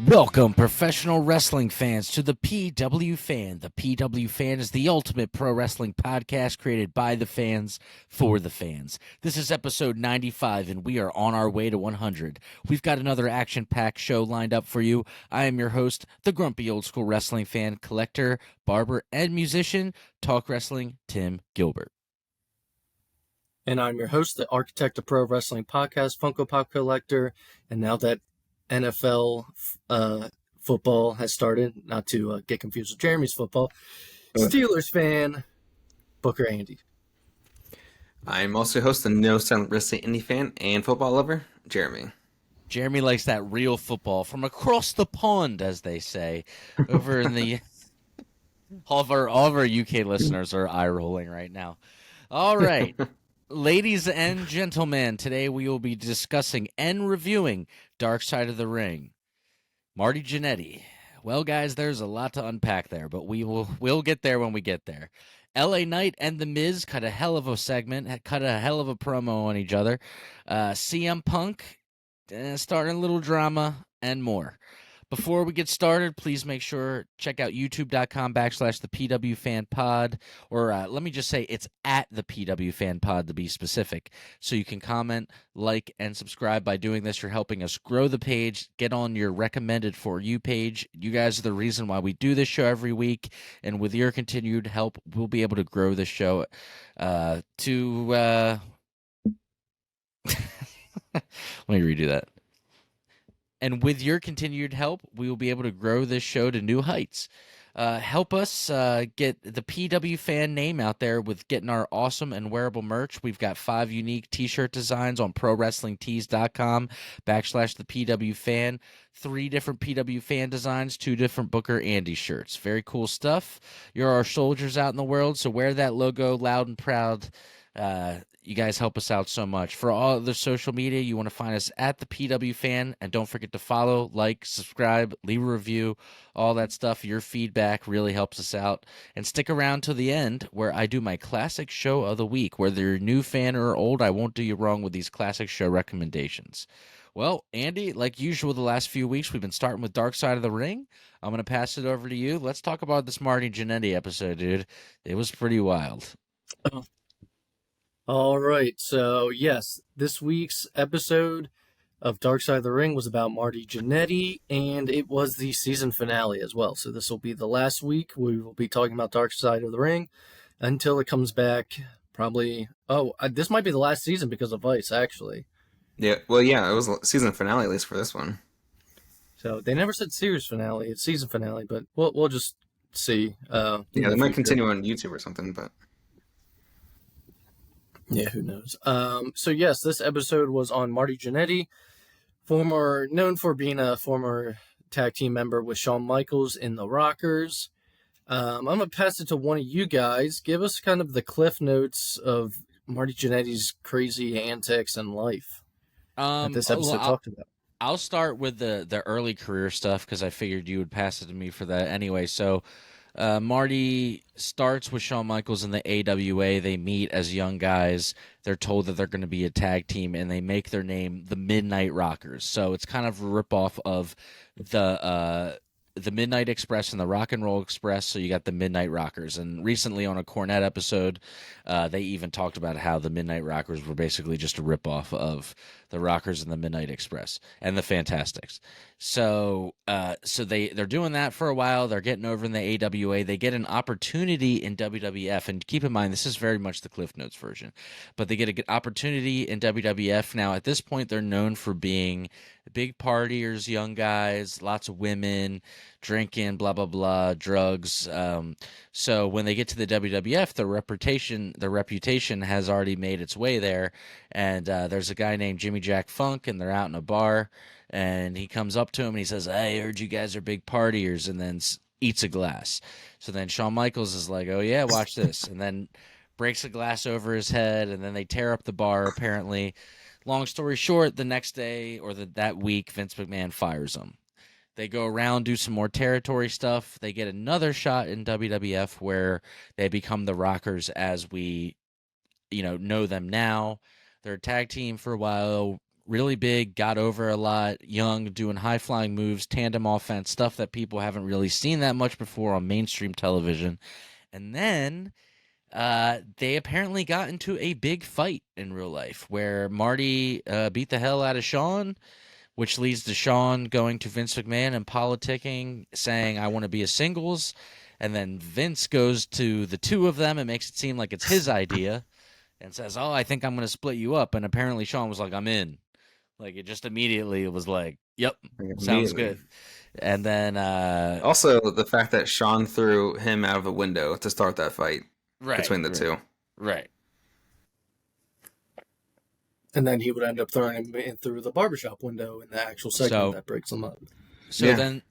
Welcome, professional wrestling fans, to the PW Fan. The PW Fan is the ultimate pro wrestling podcast created by the fans for the fans. This is episode 95, and we are on our way to 100. We've got another action-packed show lined up for you. I am your host, the grumpy old school wrestling fan, collector, barber, and musician, Talk Wrestling, Tim Gilbert. And I'm your host, the architect of pro wrestling podcast, Funko Pop collector, and now that NFL football has started, not to get confused with Jeremy's football, Steelers fan, Booker Andy. I'm also host the No Silent Wrestling Indie fan and football lover, Jeremy. Jeremy likes that real football from across the pond, as they say, over in the... all of our UK listeners are eye-rolling right now. All right. Ladies and gentlemen, today we will be discussing and reviewing Dark Side of the Ring. Marty Jannetty. Well, guys, there's a lot to unpack there, but we'll get there when we get there. LA Knight and The Miz cut a hell of a segment, cut a hell of a promo on each other. CM Punk starting a little drama and more. Before we get started, please make sure check out youtube.com/the PW Fan Pod, or let me just say it's at the PW Fan Pod to be specific. So you can comment, like, and subscribe. By doing this, you're helping us grow the page, get on your recommended For You page. You guys are the reason why we do this show every week, and with your continued help, we'll be able to grow the show to... Let me redo that. And with your continued help, we will be able to grow this show to new heights. Help us get the PW Fan name out there with getting our awesome and wearable merch. We've got 5 unique t-shirt designs on prowrestlingtees.com/the PW Fan. 3 different PW Fan designs, 2 different Booker Andy shirts. Very cool stuff. You're our soldiers out in the world, so wear that logo loud and proud. You guys help us out so much. For all other social media, you want to find us at the PW Fan, and don't forget to follow, like, subscribe, leave a review, all that stuff. Your feedback really helps us out. And stick around till the end, where I do my classic show of the week. Whether you're a new fan or old, I won't do you wrong with these classic show recommendations. Well, Andy, like usual the last few weeks, we've been starting with Dark Side of the Ring. I'm going to pass it over to you. Let's talk about this Marty Jannetty episode, dude. It was pretty wild. All right, so yes, this week's episode of Dark Side of the Ring was about Marty Jannetty, and it was the season finale as well. So this will be the last week we will be talking about Dark Side of the Ring until it comes back. Probably, this might be the last season because of Vice, actually. Yeah, well, yeah, it was season finale at least for this one. So they never said series finale; it's season finale, but we'll just see. Yeah, they might continue on YouTube or something, but. Yeah, who knows? So yes, this episode was on Marty Jannetty, known for being a former tag team member with Shawn Michaels in the Rockers. I'm going to pass it to one of you guys. Give us kind of the cliff notes of Marty Jannetty's crazy antics and life that this episode talked about. I'll start with the early career stuff because I figured you would pass it to me for that anyway. So Marty starts with Shawn Michaels in the AWA. They meet as young guys. They're told that they're going to be a tag team, and they make their name the Midnight Rockers. So it's kind of a ripoff of the Midnight Express and the Rock and Roll Express. So you got the Midnight Rockers. And recently on a Cornette episode, they even talked about how the Midnight Rockers were basically just a ripoff of the Rockers and the Midnight Express and the Fantastics. So they're doing that for a while. They're getting over in the AWA. They get an opportunity in WWF, and keep in mind this is very much the Cliff Notes version, but they get an opportunity in WWF. Now at this point, they're known for being big partiers, young guys, lots of women, drinking, blah blah blah, drugs. So when they get to the WWF, their reputation has already made its way there. And there's a guy named Jimmy Jack Funk, and they're out in a bar, and he comes up to him and he says, "Hey, I heard you guys are big partiers," and then eats a glass. So then Shawn Michaels is like, "Oh yeah, watch this," and then breaks a glass over his head, and then they tear up the bar apparently. Long story short, the next day or that week, Vince McMahon fires them. They go around, do some more territory stuff. They get another shot in WWF where they become the Rockers as we, know them now. They're a tag team for a while, really big, got over a lot, young, doing high flying moves, tandem offense, stuff that people haven't really seen that much before on mainstream television. And then they apparently got into a big fight in real life where Marty beat the hell out of Sean, which leads to Sean going to Vince McMahon and politicking, saying, I want to be a singles. And then Vince goes to the two of them and makes it seem like it's his idea and says, oh, I think I'm going to split you up. And apparently Sean was like, I'm in. Like, it just immediately was like, yep, sounds good. And then also the fact that Sean threw him out of a window to start that fight between the two. Right. And then he would end up throwing him in through the barbershop window in the actual segment that breaks him up. So then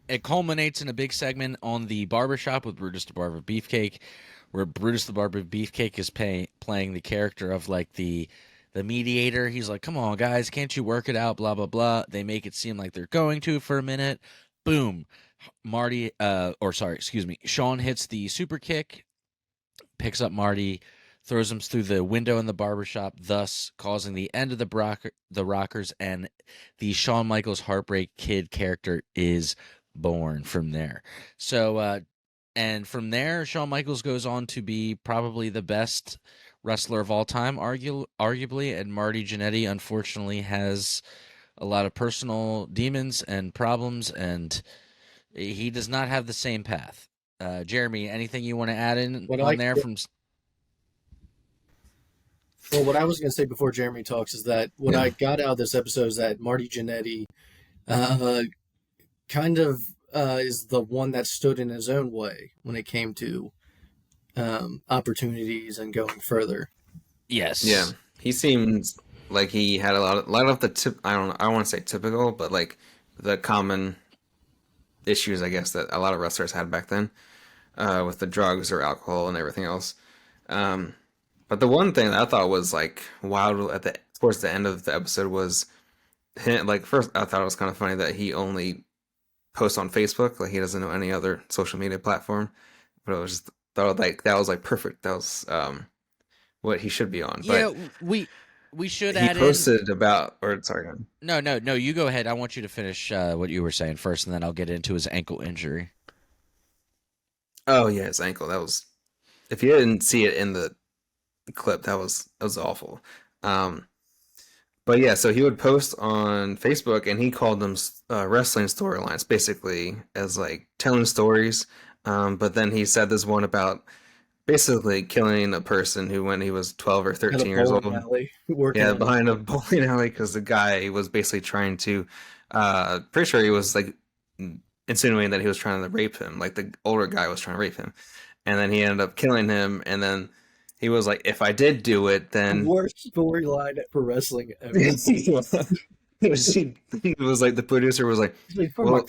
it culminates in a big segment on the barbershop with Brutus the Barber Beefcake, where Brutus the Barber Beefcake is playing the character of like the mediator. He's like, come on, guys, can't you work it out? Blah, blah, blah. They make it seem like they're going to for a minute. Boom. Sean hits the super kick, picks up Marty, throws him through the window in the barbershop, thus causing the end of the Rockers, and the Shawn Michaels Heartbreak Kid character is born from there. So, and from there, Shawn Michaels goes on to be probably the best wrestler of all time, arguably, and Marty Jannetty, unfortunately, has a lot of personal demons and problems, and he does not have the same path. Jeremy, anything you want to add in there from... Well, what I was going to say before Jeremy talks is that what I got out of this episode is that Marty Jannetty kind of is the one that stood in his own way when it came to opportunities and going further. Yes. Yeah. He seems like he had a lot of the I don't want to say typical, but like the common issues, I guess, that a lot of wrestlers had back then with the drugs or alcohol and everything else. But the one thing that I thought was like wild towards the end of the episode was him, like, first I thought it was kind of funny that he only posts on Facebook, like he doesn't know any other social media platform. But it was just thought like that was like perfect. That was what he should be on. But yeah, we should he add posted about sorry. No, you go ahead. I want you to finish what you were saying first, and then I'll get into his ankle injury. Oh yeah, his ankle. That was, if you didn't see it in the clip, that was awful. But yeah, so he would post on Facebook, and he called them wrestling storylines, basically, as like telling stories. But then he said this one about basically killing a person who, when he was 12 or 13 years old, behind a bowling alley, because the guy was basically trying to, pretty sure he was like insinuating that he was trying to rape him, like the older guy was trying to rape him, and then he ended up killing him, and then he was like, if I did do it, then... Worst storyline for wrestling ever. It was like, the producer was like, well,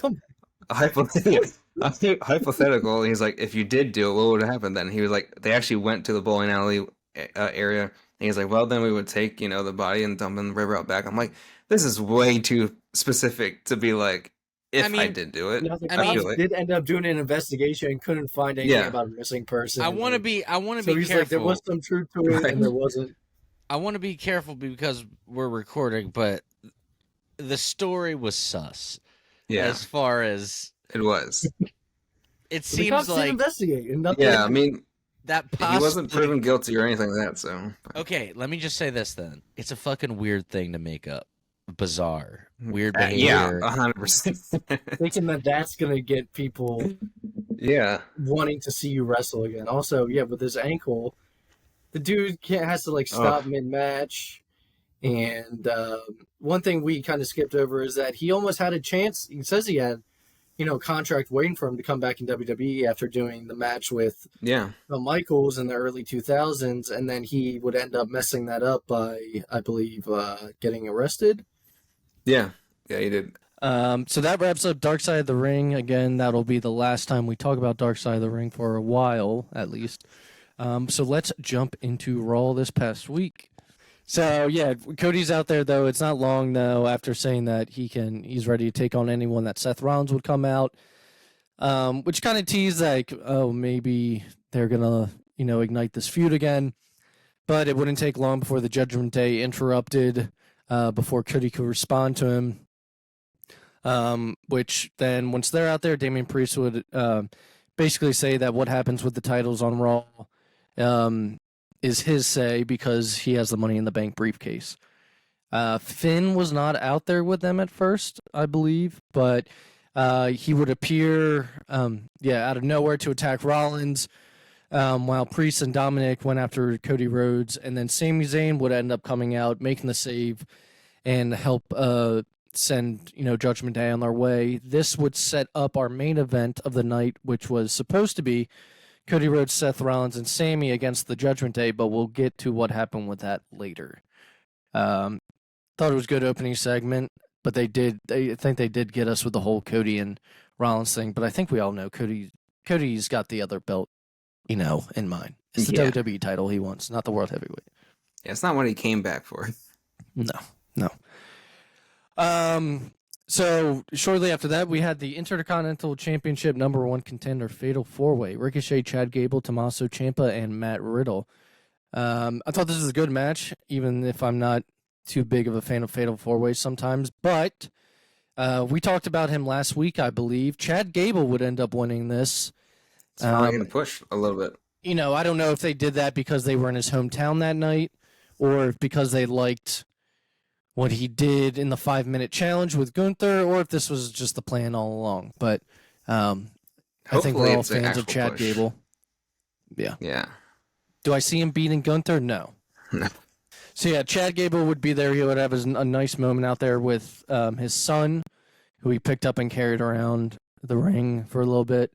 hypothetical. And he's like, if you did do it, what would happen then? He was like, they actually went to the bowling alley area, and he's like, well, then we would take, the body and dump in the river out back. I'm like, this is way too specific to be like, I did do it. Did end up doing an investigation and couldn't find anything about a missing person. I want to be careful. Like, there was some truth to it, and there wasn't. I want to be careful because we're recording, but the story was sus. Yeah. As far as it was, the it seems cops like didn't investigate. And nothing. Yeah, I mean, that he wasn't proven guilty or anything like that. So okay, let me just say this then: it's a fucking weird thing to make up. Bizarre, weird behavior. Yeah, 100%. Thinking that that's gonna get people, wanting to see you wrestle again. Also, with his ankle, the dude has to like stop mid-match. And one thing we kind of skipped over is that he almost had a chance. He says he had, contract waiting for him to come back in WWE after doing the match with Michaels in the early 2000s, and then he would end up messing that up by, I believe, getting arrested. Yeah, he did. So that wraps up Dark Side of the Ring. Again, that'll be the last time we talk about Dark Side of the Ring for a while, at least. So let's jump into Raw this past week. So Cody's out there though. It's not long though after saying that he's ready to take on anyone that Seth Rollins would come out, which kind of teased like, oh, maybe they're gonna ignite this feud again. But it wouldn't take long before the Judgment Day interrupted. before Cody could respond to him. Which then, once they're out there, Damian Priest would basically say that what happens with the titles on Raw is his say because he has the Money in the Bank briefcase. Finn was not out there with them at first, I believe, but he would appear, out of nowhere to attack Rollins, while Priest and Dominic went after Cody Rhodes, and then Sami Zayn would end up coming out, making the save, and help send Judgment Day on their way. This would set up our main event of the night, which was supposed to be Cody Rhodes, Seth Rollins, and Sami against the Judgment Day, but we'll get to what happened with that later. Thought it was a good opening segment, but I think they did get us with the whole Cody and Rollins thing, but I think we all know Cody's got the other belt, in mind. It's the WWE title he wants, not the World Heavyweight. Yeah, it's not what he came back for. No. So shortly after that, we had the Intercontinental Championship #1 contender Fatal 4-Way: Ricochet, Chad Gable, Tommaso Ciampa, and Matt Riddle. I thought this was a good match, even if I'm not too big of a fan of Fatal 4-Ways sometimes. But we talked about him last week, I believe. Chad Gable would end up winning this. It's probably going to push a little bit. I don't know if they did that because they were in his hometown that night or because they liked what he did in the 5-minute challenge with Gunther, or if this was just the plan all along. But I think we're all fans of Chad Gable. Yeah. Yeah. Do I see him beating Gunther? No. No. So, yeah, Chad Gable would be there. He would have a nice moment out there with his son, who he picked up and carried around the ring for a little bit,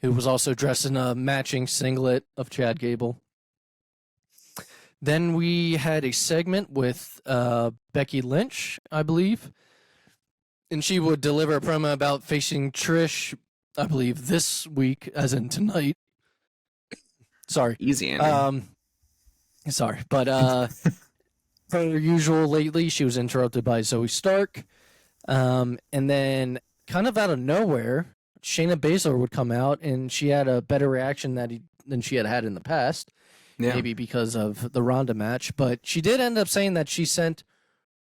who was also dressed in a matching singlet of Chad Gable. Then we had a segment with Becky Lynch, I believe, and she would deliver a promo about facing Trish, I believe, this week, as in tonight. Sorry. Easy, Andy. Sorry, but per usual lately, she was interrupted by Zoe Stark, and then kind of out of nowhere, Shayna Baszler would come out, and she had a better reaction than she had in the past. Yeah. Maybe because of the Ronda match, but she did end up saying that she sent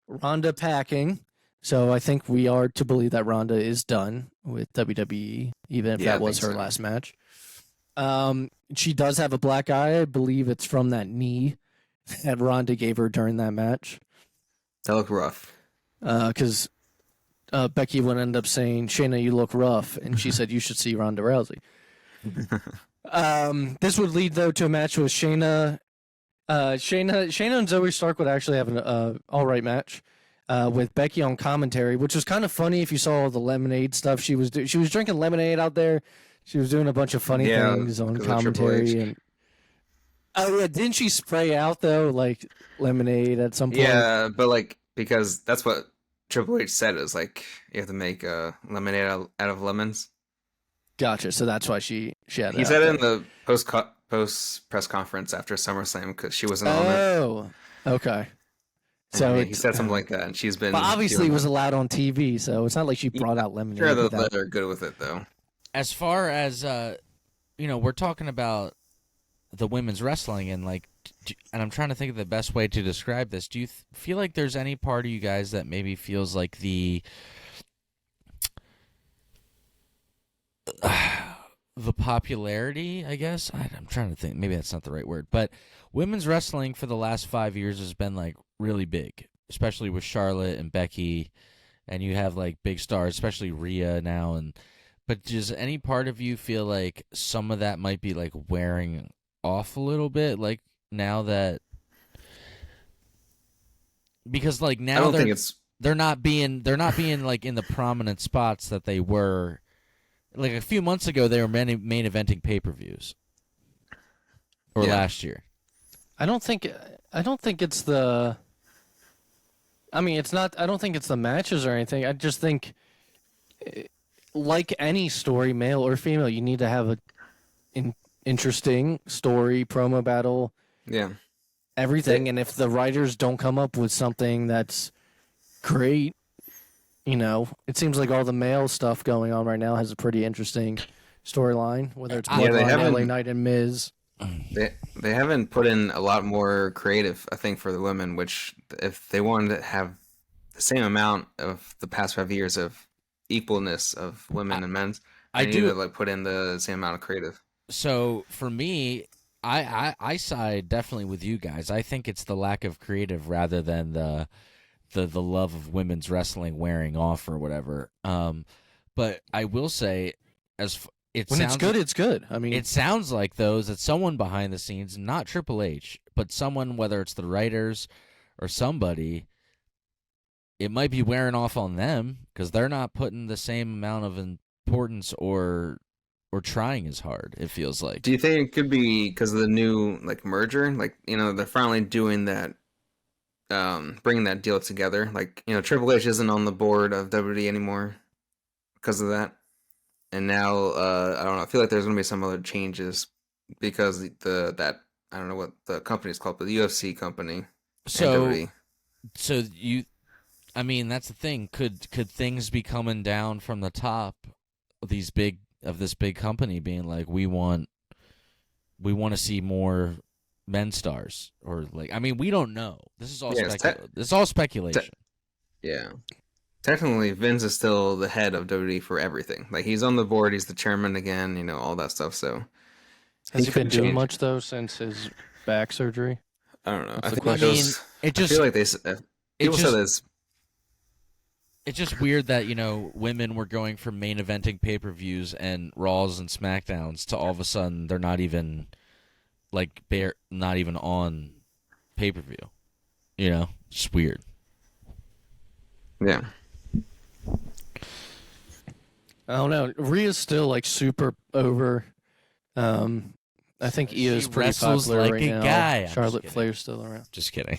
Ronda packing. So I think we are to believe that Ronda is done with WWE, even if that was her last match. She does have a black eye. I believe it's from that knee that Ronda gave her during that match. That looked rough. Because Becky would end up saying, "Shayna, you look rough," and she said, "You should see Ronda Rousey." This would lead though to a match with Shayna. Shayna and Zoe Stark would actually have an all right match with Becky on commentary, which was kind of funny if you saw all the lemonade stuff she was doing. She was drinking lemonade out there. She was doing a bunch of funny things on commentary. And didn't she spray out though, like lemonade at some point? Yeah, but because that's what Triple H said, is you have to make lemonade out of lemons. Gotcha. So that's why she had. He said it in the post press conference after SummerSlam because she wasn't on it. Oh, okay. So he said something like that, and she's been. But obviously, it was allowed on TV, so it's not like she brought out lemonade. Sure, they're good with it though. As far as we're talking about the women's wrestling, and and I'm trying to think of the best way to describe this. Do you feel like there's any part of you guys that maybe feels like the popularity, I guess? I'm trying to think. Maybe that's not the right word. But women's wrestling for the last 5 years has been really big, especially with Charlotte and Becky, and you have big stars, especially Rhea now. But does any part of you feel like some of that might be wearing off a little bit, now that, because now I don't think they're not being in the prominent spots that they were. A few months ago, they were main eventing pay-per-views. Or last year. I don't think it's the. I mean, it's not. I don't think it's the matches or anything. I just think, like any story, male or female, you need to have an interesting story, promo battle. Yeah. Everything, and if the writers don't come up with something that's great. It seems like all the male stuff going on right now has a pretty interesting storyline, whether it's Bloodline, LA Knight, and Miz. They haven't put in a lot more creative, I think, for the women, which if they wanted to have the same amount of the past 5 years of equalness of women and men's. I They need do. to like put in the same amount of creative. So for me, I side definitely with you guys. I think it's the lack of creative rather than the love of women's wrestling wearing off or whatever. But I will say, it When sounds it's good, it's good. I mean, it sounds like those that someone behind the scenes, not Triple H, but someone, whether it's the writers or somebody, it might be wearing off on them because they're not putting the same amount of importance or trying as hard. It feels like. Do you think it could be because of the new like merger? Like, they're finally doing that, bringing that deal together. Like, Triple H isn't on the board of WWE anymore because of that. And now, I don't know. I feel like there's going to be some other changes because I don't know what the company is called, but the UFC company and So WWE. so you, I mean, that's the thing. Could things be coming down from the top of this big company being like, we want to see more men stars, or like, I mean, we don't know. This is all Yeah, this is all speculation. Yeah. Technically, Vince is still the head of WWE for everything. Like, he's on the board, he's the chairman again, all that stuff. So has he could been doing change. much though since his back surgery? I don't know. That's I the think question. I mean, it I just feel like people said just- this. it's just weird that women were going from main eventing pay-per-views and Raws and Smackdowns to all of a sudden they're not even not even on pay-per-view. Just weird. Yeah. I don't know. Rhea's still like super over. I think She Ia's pretty wrestles popular like right a now. guy. I'm just Charlotte kidding. Flair's still around. Just kidding.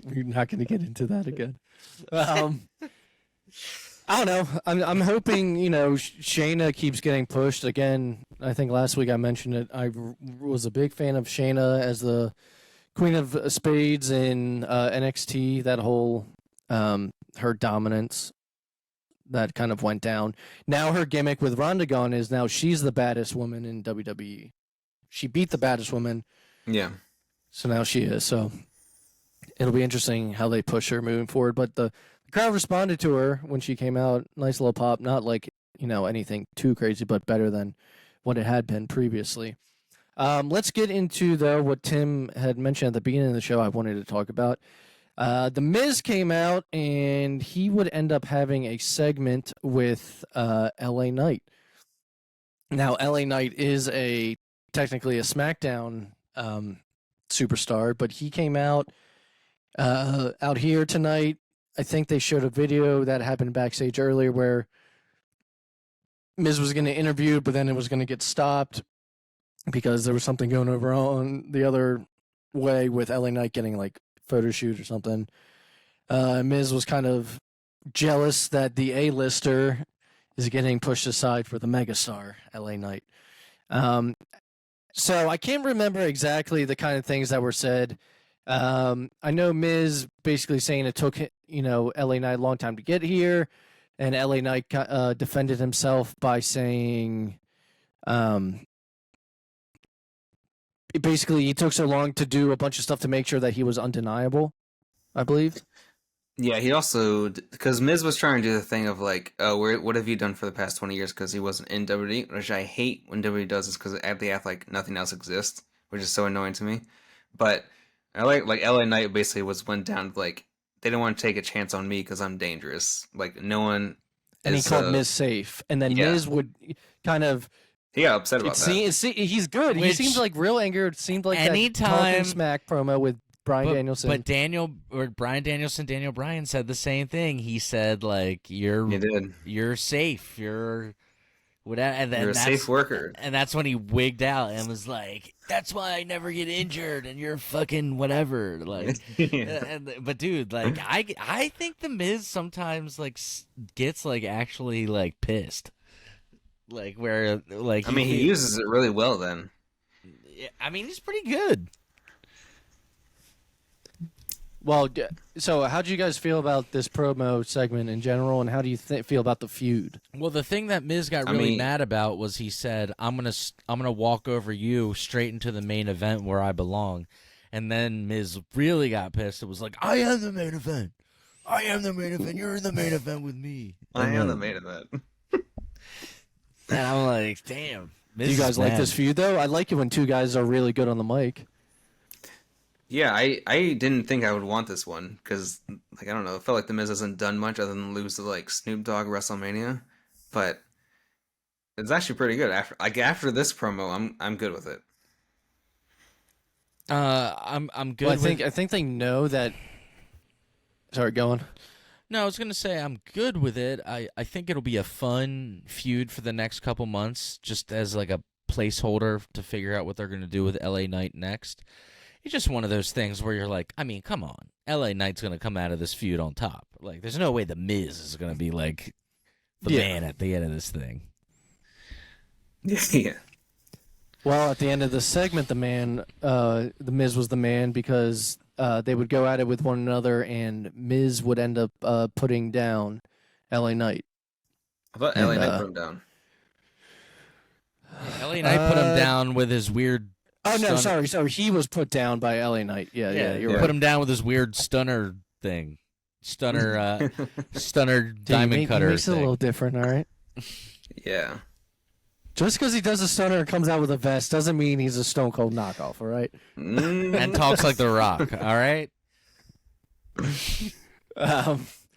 We're not going to get into that again. I don't know. I'm hoping Shayna keeps getting pushed again. I think last week I mentioned it. I was a big fan of Shayna as the Queen of Spades in NXT. That whole her dominance that kind of went down. Now her gimmick with Ronda gone is now she's the baddest woman in WWE. She beat the baddest woman, Yeah. so now she is. So it'll be interesting how they push her moving forward. But the crowd responded to her when she came out. Nice little pop. Not like, anything too crazy, but better than what it had been previously. Let's get into, though, what Tim had mentioned at the beginning of the show I wanted to talk about. The Miz came out, and he would end up having a segment with LA Knight. Now, LA Knight is technically a SmackDown superstar, but he came out here tonight. I think they showed a video that happened backstage earlier where Miz was going to interview, but then it was going to get stopped because there was something going over on the other way with LA Knight getting like photo shoot or something. Miz was kind of jealous that the A-lister is getting pushed aside for the megastar LA Knight. So I can't remember exactly the kind of things that were said. I know Miz basically saying it took LA Knight a long time to get here, and LA Knight defended himself by saying basically he took so long to do a bunch of stuff to make sure that he was undeniable, I believe. Yeah, he also, because Miz was trying to do the thing of like, oh, what have you done for the past 20 years? Because he wasn't in WWE, which I hate when WWE does this because they act like nothing else exists, which is so annoying to me. But I like LA Knight basically went down to like, they didn't want to take a chance on me because I'm dangerous. Like, no one. And he called Miz safe. And then yeah. Miz would kind of. He got upset about that. He's good. He seems like real anger. It seemed like anytime, that Talking Smack promo with Bryan Danielson. But Daniel Bryan said the same thing. He said like, you're safe. You're whatever. And then you're a safe worker. And that's when he wigged out and was like, that's why I never get injured and you're fucking whatever. Like, but dude, like I think the Miz sometimes like gets like actually like pissed. Like where like he uses it really well then. I mean, he's pretty good. Well, so how do you guys feel about this promo segment in general, and how do you feel about the feud? Well, the thing that Miz got really mad about was he said, "I'm gonna walk over you straight into the main event where I belong," And then Miz really got pissed. It was like, I am the main event. I am the main event. You're in the main event with me. I am the main event. And I'm like, damn. Do you guys like this feud, though? I like it when two guys are really good on the mic. Yeah, I didn't think I would want this one because, like, I don't know, it felt like the Miz hasn't done much other than lose to like Snoop Dogg WrestleMania, but it's actually pretty good. After this promo, I'm good with it. I'm good. Well, I think they know that. Sorry, go on. No, I was gonna say I'm good with it. I think it'll be a fun feud for the next couple months, just as like a placeholder to figure out what they're gonna do with LA Knight next. It's just one of those things where you're like, I mean, come on, LA Knight's gonna come out of this feud on top. Like, there's no way the Miz is gonna be like the man at the end of this thing. Yeah. Well, at the end of the segment, the Miz was the man because they would go at it with one another, and Miz would end up putting down LA Knight. I thought LA Knight put him down. LA Knight put him down with his weird. Oh no, sorry. He was put down by LA Knight. Yeah, you're right. Put him down with his weird stunner thing, stunner diamond cutter. Makes it a little different, all right. Yeah. Just because he does a stunner and comes out with a vest doesn't mean he's a Stone Cold knockoff, all right? And talks like The Rock, all right?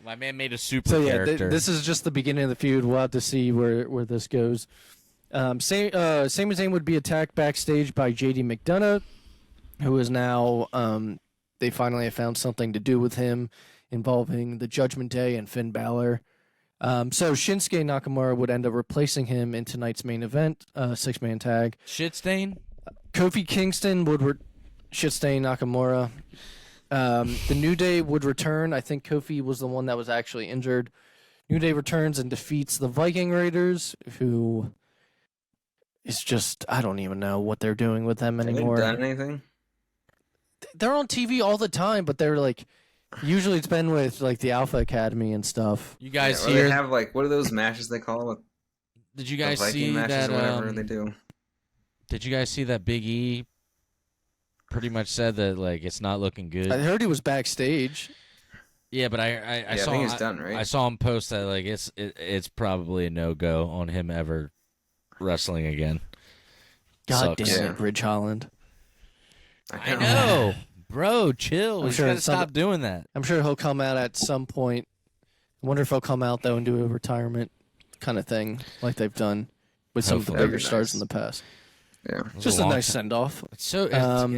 My man made a super character. This is just the beginning of the feud. We'll have to see where this goes. Sami Zayn would be attacked backstage by JD McDonough, who is now, they finally have found something to do with him involving the Judgment Day and Finn Balor. So Shinsuke Nakamura would end up replacing him in tonight's main event, six-man tag. Shit stain? Kofi Kingston would shit-stain Nakamura. The New Day would return. I think Kofi was the one that was actually injured. New Day returns and defeats the Viking Raiders, who is just, I don't even know what they're doing with them anymore. Have they done anything? They're on TV all the time, but they're like, usually it's been with like the Alpha Academy and stuff. You guys hear? They have like, what are those matches they call it? Did you guys Viking see matches that? Or whatever they do. Did you guys see that Big E pretty much said that like it's not looking good? I heard he was backstage. Yeah, but I saw. I think it's done, right? I saw him post that like it's probably a no-go on him ever wrestling again. God Sucks. damn it, Ridge Holland. I know, bro. Chill. I'm We sure gotta stop doing that. I'm sure he'll come out at some point. I wonder if he'll come out though and do a retirement kind of thing like they've done with some of the Hopefully. bigger That'd be stars nice. in the past. Yeah. Just a nice send off. So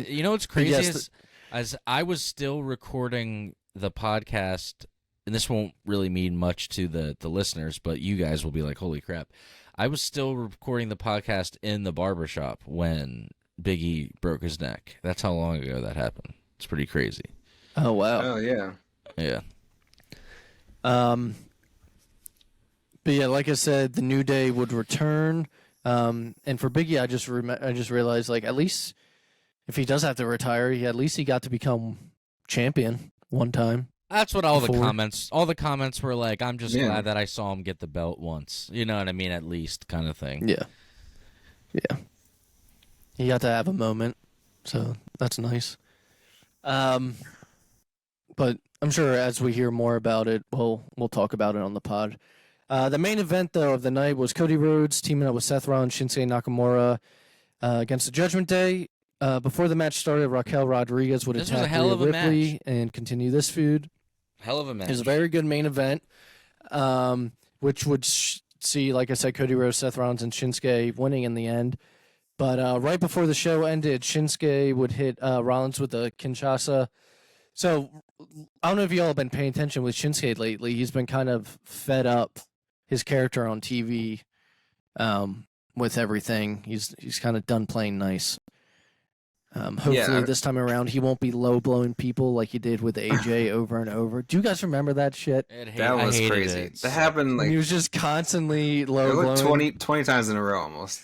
you know what's crazy is, as I was still recording the podcast, and this won't really mean much to the listeners, but you guys will be like, holy crap. I was still recording the podcast in the barbershop when Big E broke his neck. That's how long ago that happened. It's pretty crazy. Oh wow. Oh yeah. Yeah. But yeah, like I said, the New Day would return. And for Biggie, I just realized, like, at least if he does have to retire, at least he got to become champion one time. That's what all the Before. comments were like, I'm just glad that I saw him get the belt once. You know what I mean? At least kind of thing. Yeah. Yeah. He got to have a moment, so that's nice. But I'm sure as we hear more about it, we'll talk about it on the pod. The main event, though, of the night was Cody Rhodes teaming up with Seth Rollins, Shinsuke Nakamura against the Judgment Day. Before the match started, Raquel Rodriguez would This was attack a hell Rhea of a Ripley match. and continue this feud. Hell of a match. It was a very good main event, which would see, like I said, Cody Rhodes, Seth Rollins, and Shinsuke winning in the end. But right before the show ended, Shinsuke would hit Rollins with a Kinshasa. So I don't know if y'all have been paying attention with Shinsuke lately. He's been kind of fed up his character on TV with everything. He's kind of done playing nice. Hopefully this time around he won't be low blowing people like he did with AJ over and over. Do you guys remember that shit? That was crazy. That happened like He was just constantly low blowing. 20 times in a row almost.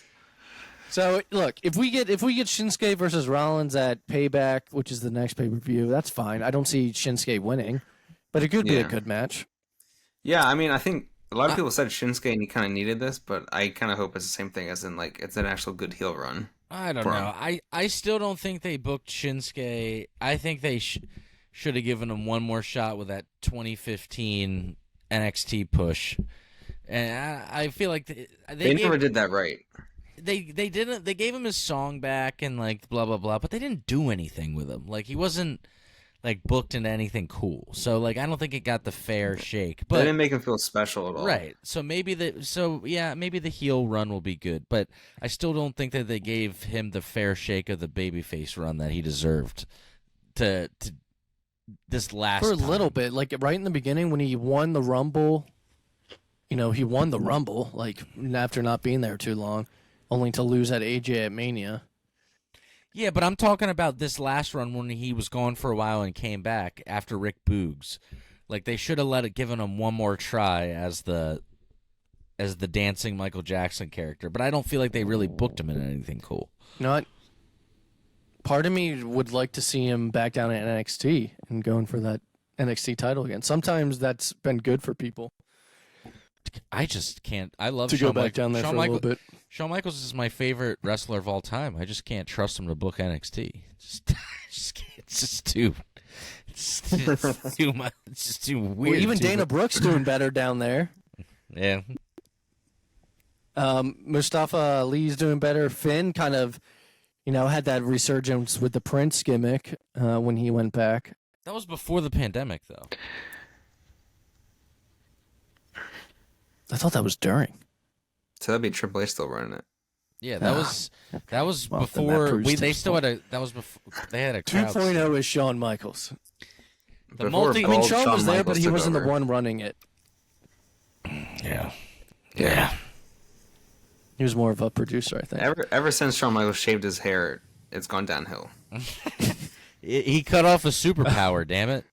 So look, if we get Shinsuke versus Rollins at Payback, which is the next pay-per-view, that's fine. I don't see Shinsuke winning, but it could be a good match. Yeah, I mean, I think a lot of people said Shinsuke and he kind of needed this, but I kind of hope it's the same thing as in like it's an actual good heel run. I don't for know. him. I still don't think they booked Shinsuke. I think they should have given him one more shot with that 2015 NXT push. And I feel like They never did that right. they didn't. They gave him his song back and like blah blah blah, but they didn't do anything with him. Like he wasn't like booked into anything cool. So like I don't think it got the fair shake. They But didn't make him feel special at all. right. So maybe maybe the heel run will be good, but I still don't think that they gave him the fair shake of the babyface run that he deserved to this last For a time. little bit, like right in the beginning when he won the Rumble. He won the Rumble like after not being there too long, only to lose at AJ at Mania. Yeah, but I'm talking about this last run when he was gone for a while and came back after Rick Boogs. Like they should have given him one more try as the dancing Michael Jackson character, but I don't feel like they really booked him in anything cool. Not. Part of me would like to see him back down at NXT and going for that NXT title again. Sometimes that's been good for people I just can't. I love to Shawn go back down there Shawn for a little bit. Shawn Michaels is my favorite wrestler of all time. I just can't trust him to book NXT. Just can't. It's just too. It's too much. It's just too weird. Well, even Dana Brooks doing better down there. Yeah. Mustafa Ali's doing better. Finn kind of, had that resurgence with the Prince gimmick when he went back. That was before the pandemic, though. I thought that was during. So that'd be Triple H still running it. Yeah, that was Well, then that before proves they his still point. had a. That was before they had a crowd. 2.0 is Shawn Michaels. The Before multi- I mean, bald Shawn was there, but Michaels he took wasn't over. the one running it. Yeah. Yeah. He was more of a producer, I think. Ever since Shawn Michaels shaved his hair, it's gone downhill. He cut off a superpower. Damn it.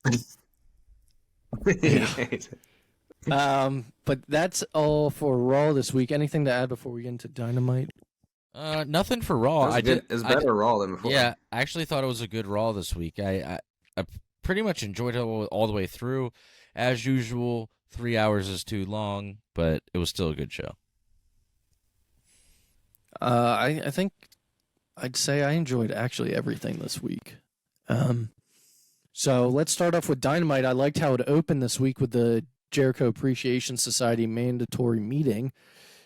But that's all for Raw this week. Anything to add before we get into Dynamite? Nothing for Raw. It's better Raw than before. Yeah, I actually thought it was a good Raw this week. I pretty much enjoyed it all the way through. As usual, 3 hours is too long, but it was still a good show. I think I'd say I enjoyed actually everything this week. So let's start off with Dynamite. I liked how it opened this week with the Jericho Appreciation Society mandatory meeting,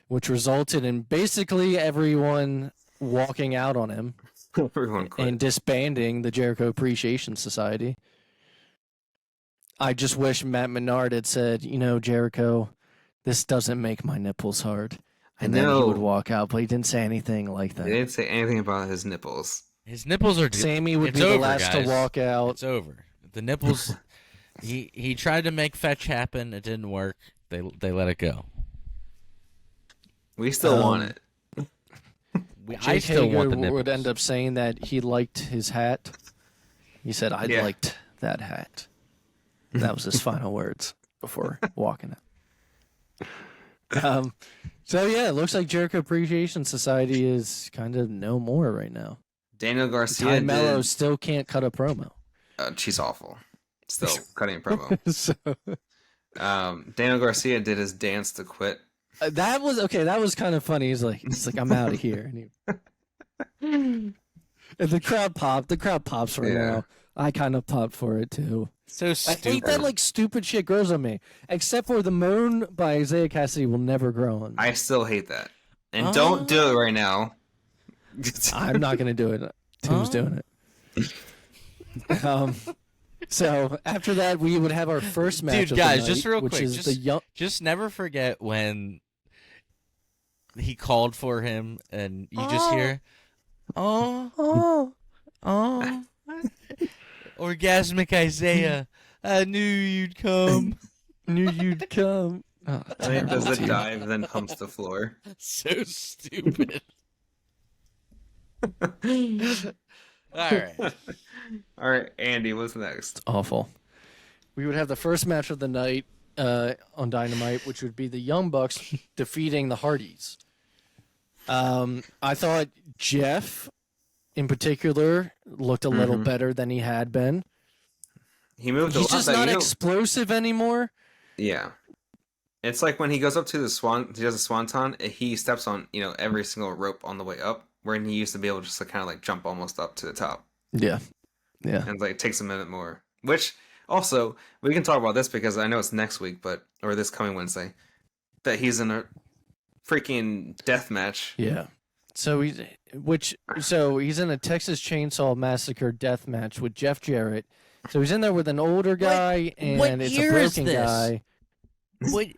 which resulted in basically everyone walking out on him Everyone quit. and disbanding the Jericho Appreciation Society. I just wish Matt Menard had said, Jericho, this doesn't make my nipples hard. And then he know. would walk out, but he didn't say anything like They that. didn't say anything about his nipples. His nipples are. Sammy would it's be the over, last guys. to walk out. It's over. The nipples. he tried to make fetch happen. It didn't work. They let it go. We still want it. I Jake still want the Hager nipples. would end up saying that he liked his hat. He said, I Yeah. liked that hat. That was his final words before walking out. So, yeah, it looks like Jericho Appreciation Society is kind of no more right now. Daniel Garcia Ty Mello did. still can't cut a promo. She's awful. Still cutting a promo. So, Daniel Garcia did his dance to quit. that was okay. That was kind of funny. He's like, I'm out of here. And the crowd popped. The crowd pops right Yeah. now. I kind of popped for it too. So I stupid. hate that stupid shit grows on me. Except for the moan by Isaiah Cassidy will never grow on me. I still hate that. And don't do it right now. I'm not gonna do it. Tim's doing it. So after that, we would have our first match. Dude, of guys, the night, just real which quick, is the young. Just never forget when he called for him, and you just hear, oh, orgasmic Isaiah. I knew you'd come. Knew you'd come. Oh, And he does a dude. dive and then humps the floor. So stupid. All right. All right, Andy, what's next? Awful. We would have the first match of the night on Dynamite, which would be the Young Bucks defeating the Hardys. I thought Jeff, in particular, looked a little better than he had been. He moved a He's lot. just That, not you know- explosive anymore. Yeah. It's like when he goes up to the swan, he does a swanton, he steps on, every single rope on the way up, where he used to be able just to kind of like jump almost up to the top. Yeah. Yeah. And like it takes a minute more. Which also we can talk about this because I know it's next week, or this coming Wednesday, that he's in a freaking death match. Yeah. So he's in a Texas Chainsaw Massacre death match with Jeff Jarrett. So he's in there with an older guy and it's a broken guy. What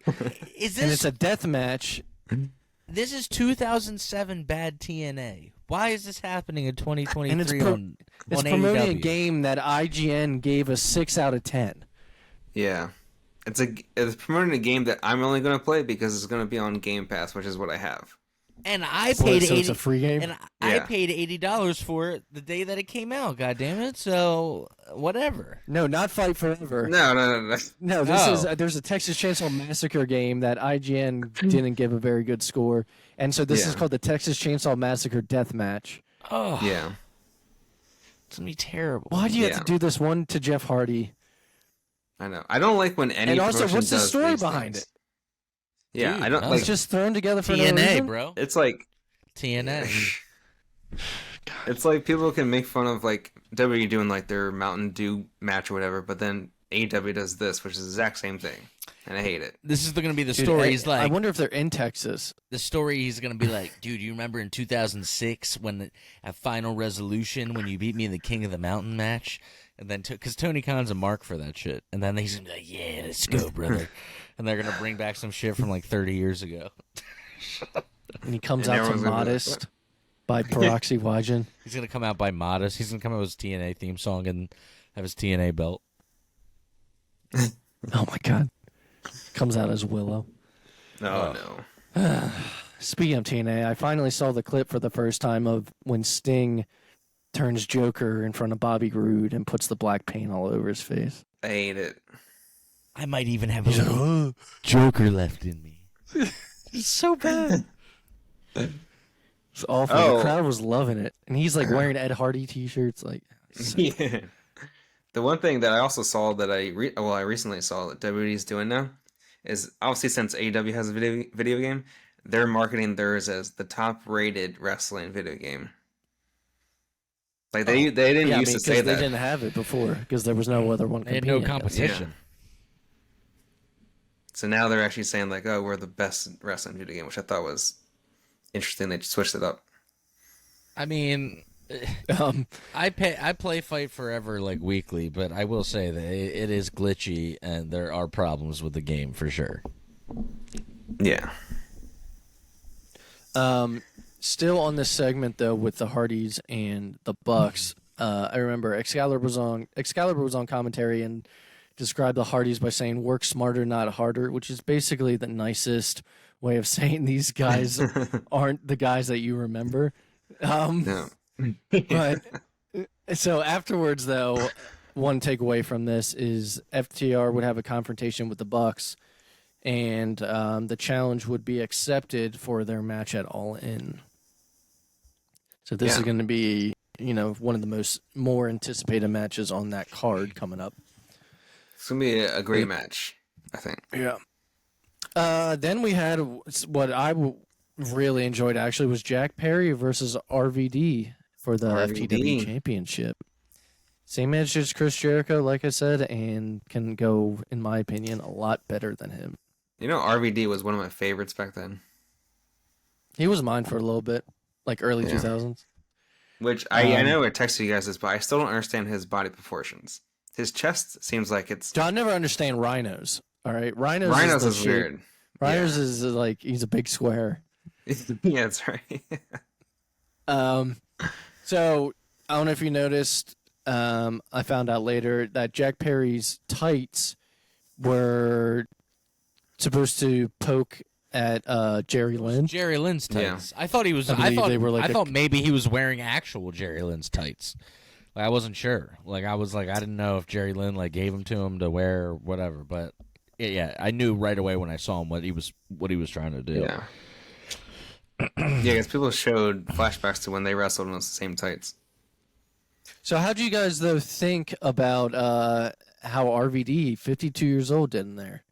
is this? And it's a death match. This is 2007 bad TNA. Why is this happening in 2023 And it's on promoting a AEW? game that IGN gave a 6 out of 10. Yeah. It's promoting a game that I'm only going to play because it's going to be on Game Pass, which is what I have. And I paid So it's a free game? And I Yeah. paid $80 for it the day that it came out. God damn it! So whatever. No, not Fight Forever. No. No, this Oh. is there's a Texas Chainsaw Massacre game that IGN didn't give a very good score, and so this is Yeah. called the Texas Chainsaw Massacre Death Match. Oh, Yeah. it's gonna be terrible. Why do you have Yeah. to do this one to Jeff Hardy? I know. I don't like when any And also, promotion what's the does story these behind things. it? Yeah, Dude, I don't no. like It's just thrown together for no TNA, reason? bro. it's like TNA. it's like people can make fun of like WWE doing like their Mountain Dew match or whatever, but then AEW does this, which is the exact same thing. And I hate it. This is going to be the Dude, story. He's I like, wonder if they're in Texas. the story he's going to be like, dude, you remember in 2006 when at Final Resolution when you beat me in the King of the Mountain match? And then, because Tony Khan's a mark for that shit. And then he's going to be like, yeah, let's go, brother. And they're going to bring back some shit from like 30 years ago. And he comes And out to everyone's gonna be like, Modest by Peroxy Wajan. He's going to come out by Modest. He's going to come out with his TNA theme song and have his TNA belt. Oh my God. Comes out as Willow. Oh no. Speaking of TNA, I finally saw the clip for the first time of when Sting turns Joker in front of Bobby Roode and puts the black paint all over his face. I hate it. I might even have a little Joker left in me. It's so bad. It's awful. Oh. The crowd was loving it. And he's like wearing Ed Hardy t-shirts. Like, so- Yeah. The one thing that I also saw that I recently saw that WWE's doing now is obviously since AEW has a video game, they're marketing theirs as the top rated wrestling video game. Like they didn't yeah, used to say they that. didn't have it before because there was no other one They had competing. no competition. So now they're actually saying like, oh, we're the best wrestling video game, which I thought was interesting. They switched it up. I mean, I play Fight Forever like weekly, but I will say that it is glitchy and there are problems with the game for sure. Yeah. Still on this segment though with the Hardys and the Bucks, I remember Excalibur was on commentary and described the Hardys by saying "work smarter, not harder," which is basically the nicest way of saying these guys aren't the guys that you remember. No. But so afterwards, though, one takeaway from this is FTR would have a confrontation with the Bucks, and the challenge would be accepted for their match at All In. So this is going to be, one of the more anticipated matches on that card coming up. It's gonna be a great match, I think. Yeah. Then we had what really enjoyed actually was Jack Perry versus RVD for the RVD. FTW Championship. Same match as Chris Jericho, like I said, and can go, in my opinion, a lot better than him. RVD was one of my favorites back then. He was mine for a little bit, like early 2000s. Which I know I texted you guys this, but I still don't understand his body proportions. His chest seems like it's. John, I never understand rhinos. All right, rhinos is shape. weird. Rhinos is like he's a big square. Yeah, that's right. So I don't know if you noticed. I found out later that Jack Perry's tights were supposed to poke at Jerry Lynn. Jerry Lynn's tights. I thought he was. I I believe thought they were like I a- thought maybe he was wearing actual Jerry Lynn's tights. Like I wasn't sure. Like I was like I didn't know if Jerry Lynn like gave them to him to wear or whatever. But yeah, I knew right away when I saw him what he was trying to do. Yeah. Yeah, because people showed flashbacks to when they wrestled in those same tights. So how do you guys though think about how RVD, 52 years old, did in there?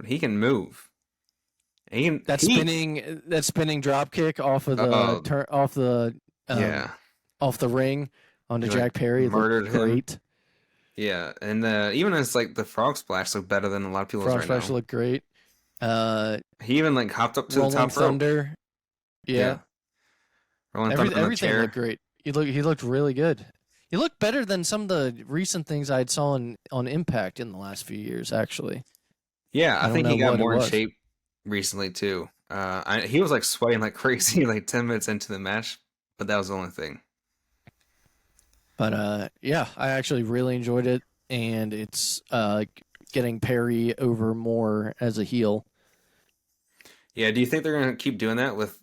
He can move. That spinning drop kick off of the yeah, off the ring onto He, Jack Perry. murdered him. Great. Yeah, and even as like the frog splash looked better than a lot of people's Frog right splash now. looked great. He even like hopped up to Rolling the top Thunder. rope. Yeah. Rolling Thunder on the Everything chair. looked great. He looked really good. He looked better than some of the recent things I saw on Impact in the last few years, actually. Yeah, I think he got more in was. shape recently too. He was like sweating like crazy like 10 minutes into the match, but that was the only thing. But yeah, I actually really enjoyed it, and it's getting Perry over more as a heel. Yeah, do you think they're gonna keep doing that with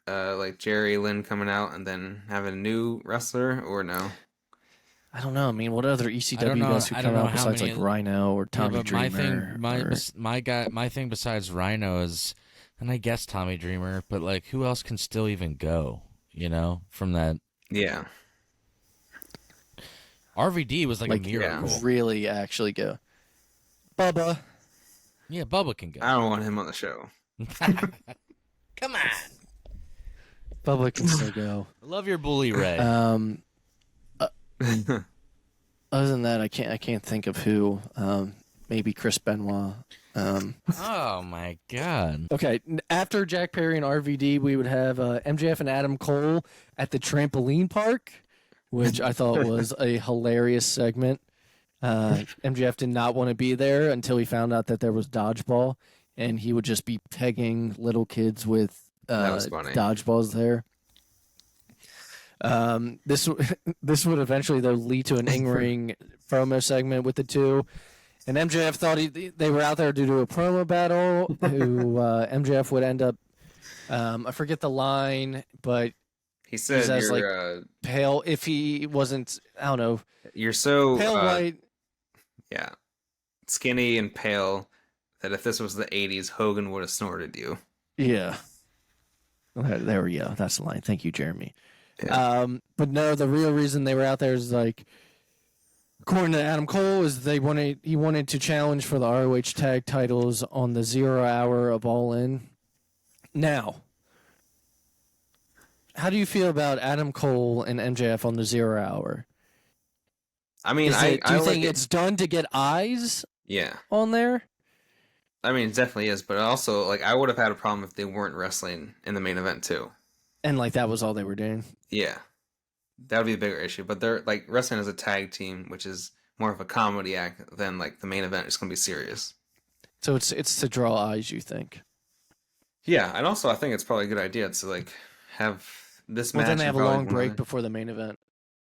like Jerry Lynn coming out and then having a new wrestler, or no? I don't know. I mean, what other I don't ECW know- guys who I come don't know out how besides many- like Rhino or Tommy but my Dreamer? thing, my thing besides Rhino is, and I guess Tommy Dreamer, but like who else can still even go? You know, from that Yeah, RVD was like a Like, miracle. really actually go. Bubba. Yeah, Bubba can go. I don't want him on the show. Come on, Bubba can still go. I love your bully Ray. Other than that, I can't think of who. Maybe Chris Benoit. Oh my god. Okay, after Jack Perry and RVD, we would have MJF and Adam Cole at the trampoline park, which I thought was a hilarious segment. MJF did not want to be there until he found out that there was dodgeball, and he would just be pegging little kids with That was funny. dodgeballs there. This would eventually though lead to an in-ring promo segment with the two. And MJF thought they were out there to do a promo battle. Who MJF would end up, I forget the line, but He said, says, "You're pale. If he wasn't, I don't know, you're so pale white. yeah, skinny and pale that if this was the '80s, Hogan would have snorted you." Yeah. There we go. That's the line. Thank you, Jeremy. Yeah. But no, the real reason they were out there is like, according to Adam Cole, is he wanted to challenge for the ROH tag titles on the 0 hour of All In. Now, how do you feel about Adam Cole and MJF on the 0 hour? I mean, Do you think it's done to get eyes yeah. on there? I mean, it definitely is, but also like I would have had a problem if they weren't wrestling in the main event too. And like that was all they were doing. Yeah, that would be a bigger issue. But they're like wrestling as a tag team, which is more of a comedy act than like the main event is going to be serious. So it's to draw eyes, you think? Yeah, and also I think it's probably a good idea to like have this match. Well, then they have a and probably long one break other- before the main event.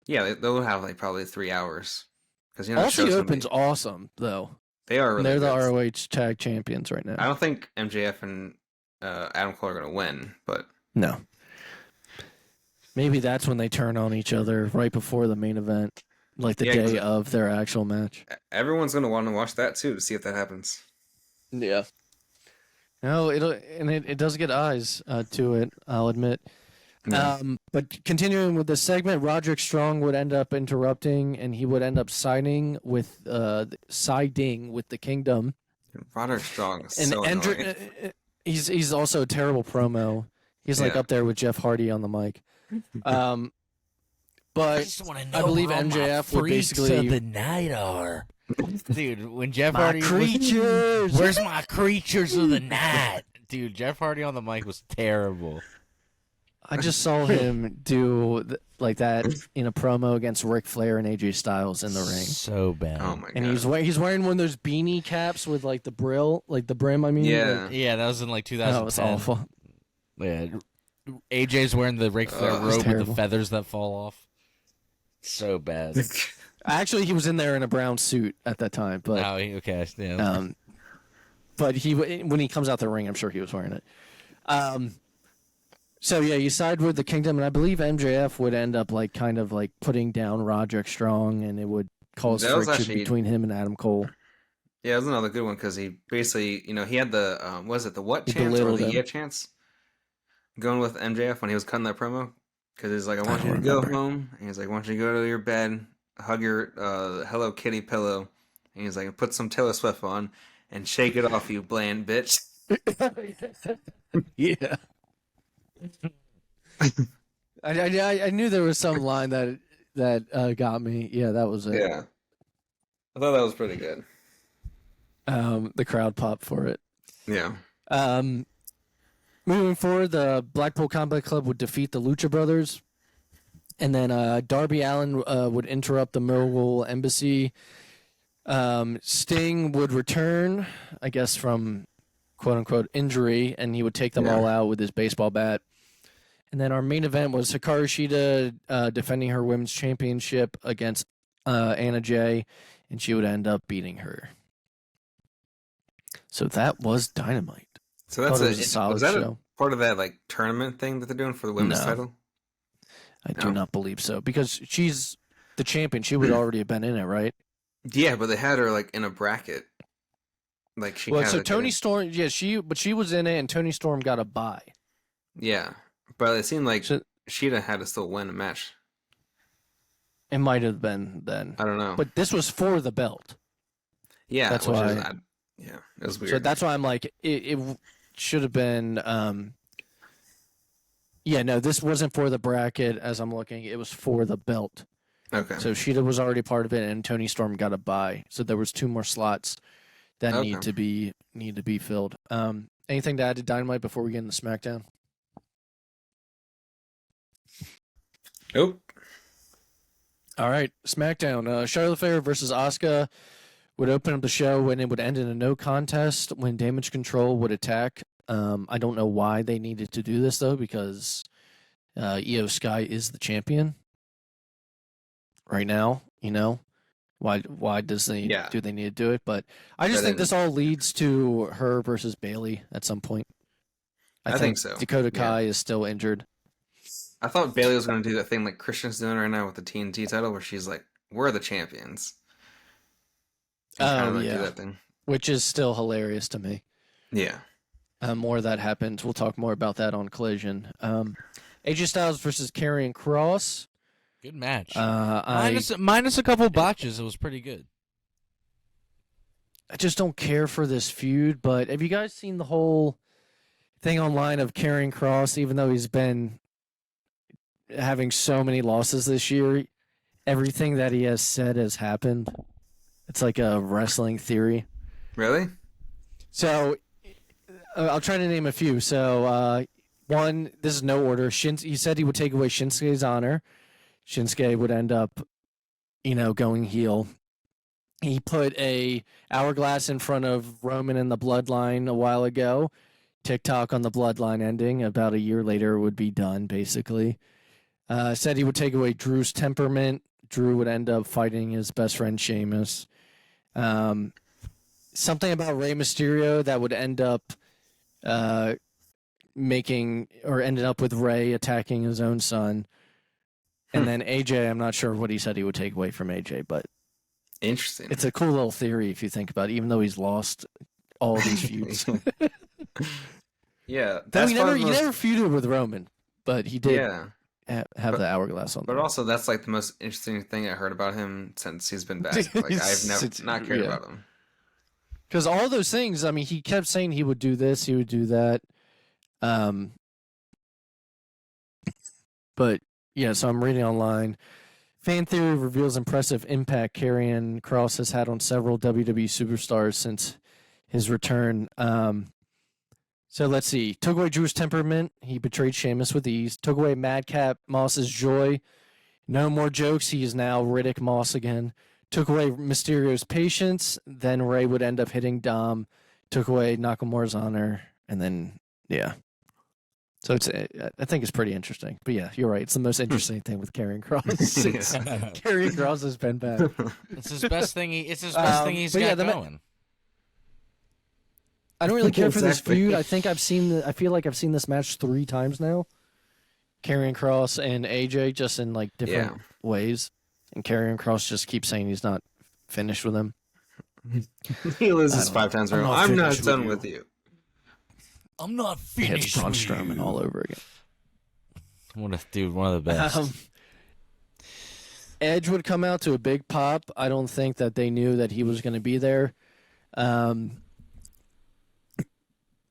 Yeah, they'll have like probably 3 hours because you know the Aussie show's gonna Open's be- awesome though. They are really They're the good. ROH tag champions right now. I don't think MJF and Adam Cole are going to win, but No. Maybe that's when they turn on each other right before the main event, like the Yeah, day 'cause- of their actual match. everyone's going to want to watch that too to see if that happens. Yeah. No, it does get eyes to it, I'll admit. Yeah. But continuing with the segment, Roderick Strong would end up interrupting, and he would end up siding with the Kingdom. Roderick Strong is And so Ender, annoying. he's also a terrible promo. He's like Yeah. up there with Jeff Hardy on the mic. I But just want to know I believe where all my MJF would freaks basically- of the night are. Dude, when Jeff My Hardy creatures! where's my creatures of the night? Dude, Jeff Hardy on the mic was terrible. I just saw him do like that in a promo against Ric Flair and AJ Styles in the ring. So bad. Oh my god. And he's wearing one of those beanie caps with like the brim. I mean, Yeah. like, Yeah, that was in like that 2010. was awful. Yeah. AJ's wearing the Ric Flair It was robe with terrible. the feathers that fall off. So bad. Actually, he was in there in a brown suit at that time, but Okay. Yeah. but when he comes out the ring, I'm sure he was wearing it. So yeah, you side with the Kingdom, and I believe MJF would end up like kind of like putting down Roderick Strong, and it would cause That was friction actually- between him and Adam Cole. Yeah, it was another good one because he basically, he had the was it the what He chance or belittled the him. yeah chance going with MJF when he was cutting that promo because he's like, I want I you to don't go remember. home, and he's like, I want you to go to your bed, hug your Hello Kitty pillow, and he's like, put some Taylor Swift on and shake it off, you bland bitch. Yeah. I knew there was some line that got me. Yeah, that was it. Yeah. I thought that was pretty good. The crowd popped for it. Yeah. Moving forward, the Blackpool Combat Club would defeat the Lucha Brothers, and then Darby Allin would interrupt the Millwall Embassy. Sting would return, I guess, from quote-unquote injury, and he would take them all out with his baseball bat. And then our main event was Hikaru Shida defending her women's championship against Anna Jay, and she would end up beating her. So that was Dynamite. So that's a solid was that show. a part of that like tournament thing that they're doing for the women's No. title? I do not believe so, because she's the champion. She would already have been in it, right? Yeah, but they had her like in a bracket. Like she. Well, had, so like, Tony Storm, yeah, she was in it, and Tony Storm got a bye. Yeah, but it seemed like So Sheeta had to still win a match. it might have been then, I don't know. but this was for the belt. yeah, that's which why. is odd. Yeah, it was weird. So that's why I'm like, it should have been. Yeah, no, this wasn't for the bracket. As I'm looking, it was for the belt. okay. So Sheeta was already part of it, and Tony Storm got a bye. So there was 2 more slots that Okay. need to be filled. Anything to add to Dynamite before we get into SmackDown? Nope. All right, SmackDown. Charlotte Flair versus Asuka would open up the show, and it would end in a no contest when Damage Control would attack. I don't know why they needed to do this though, because Io Sky is the champion right now. You know why? Why do they need to do it? But I just think this all leads to her versus Bayley at some point. I think so. Dakota Kai is still injured. I thought Bailey was going to do that thing like Christian's doing right now with the TNT title, where she's like, "We're the champions." And do that thing. Which is still hilarious to me. Yeah. More of that happens. We'll talk more about that on Collision. AJ Styles versus Karrion Kross. Good match. Minus a couple botches, it was pretty good. I just don't care for this feud, but have you guys seen the whole thing online of Karrion Kross, even though he's been having so many losses this year, everything that he has said has happened? It's like a wrestling theory. Really? So I'll try to name a few. So one, this is no order. He said he would take away Shinsuke's honor. Shinsuke would end up, going heel. He put a hourglass in front of Roman and the Bloodline a while ago. TikTok on the Bloodline ending. About a year later, it would be done, basically. Said he would take away Drew's temperament. Drew would end up fighting his best friend, Sheamus. Something about Rey Mysterio that would end up ended up with Rey attacking his own son. And then AJ, I'm not sure what he said he would take away from AJ, but interesting. It's a cool little theory if you think about it, even though he's lost all these feuds. Yeah. He never feuded with Roman, but he did have the hourglass on. But also, that's like the most interesting thing I heard about him since he's been back. Like I've never not cared about him. Because all those things, I mean, he kept saying he would do this, he would do that. But yeah, so I'm reading online. Fan theory reveals impressive impact Karrion Kross has had on several WWE superstars since his return. So let's see. Took away Drew's temperament. He betrayed Sheamus with ease. Took away Madcap Moss's joy. No more jokes. He is now Riddick Moss again. Took away Mysterio's patience. Then Rey would end up hitting Dom. Took away Nakamura's honor. And then, yeah. So I think it's pretty interesting. But yeah, you're right. It's the most interesting thing with Karrion Kross since Karrion Kross has been back. It's his best thing. It's his best thing he's got going. I don't really care for this feud. I think I feel like I've seen this match 3 times now. Karrion Kross and AJ, just in like different ways. And Karrion Kross just keeps saying he's not finished with him. He loses 5 times in a row. I'm not done with you. I'm not finished. It's Braun Strowman all over again. One of the best. Edge would come out to a big pop. I don't think that they knew that he was going to be there.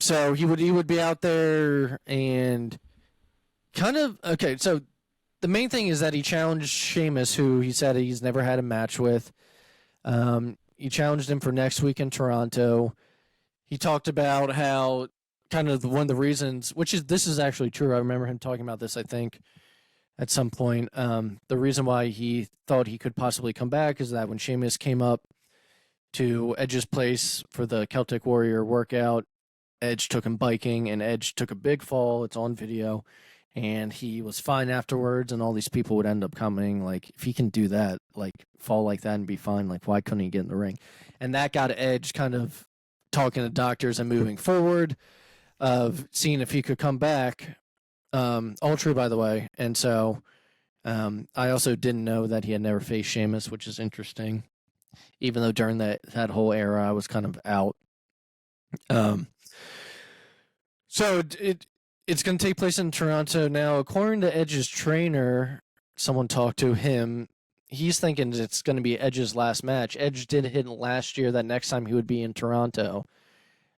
So he would be out there and kind of okay. So the main thing is that he challenged Sheamus, who he said he's never had a match with. He challenged him for next week in Toronto. He talked about how kind of one of the reasons, this is actually true. I remember him talking about this, I think, at some point. The reason why he thought he could possibly come back is that when Sheamus came up to Edge's place for the Celtic Warrior workout, Edge took him biking, and Edge took a big fall. It's on video. And he was fine afterwards, and all these people would end up coming. Like, if he can do that, like, fall like that and be fine, like, why couldn't he get in the ring? And that got Edge kind of talking to doctors and moving forward of seeing if he could come back. All true, by the way. And so I also didn't know that he had never faced Sheamus, which is interesting. Even though during that whole era, I was kind of out. So it's going to take place in Toronto now. According to Edge's trainer, someone talked to him. He's thinking it's going to be Edge's last match. Edge did hint last year that next time he would be in Toronto,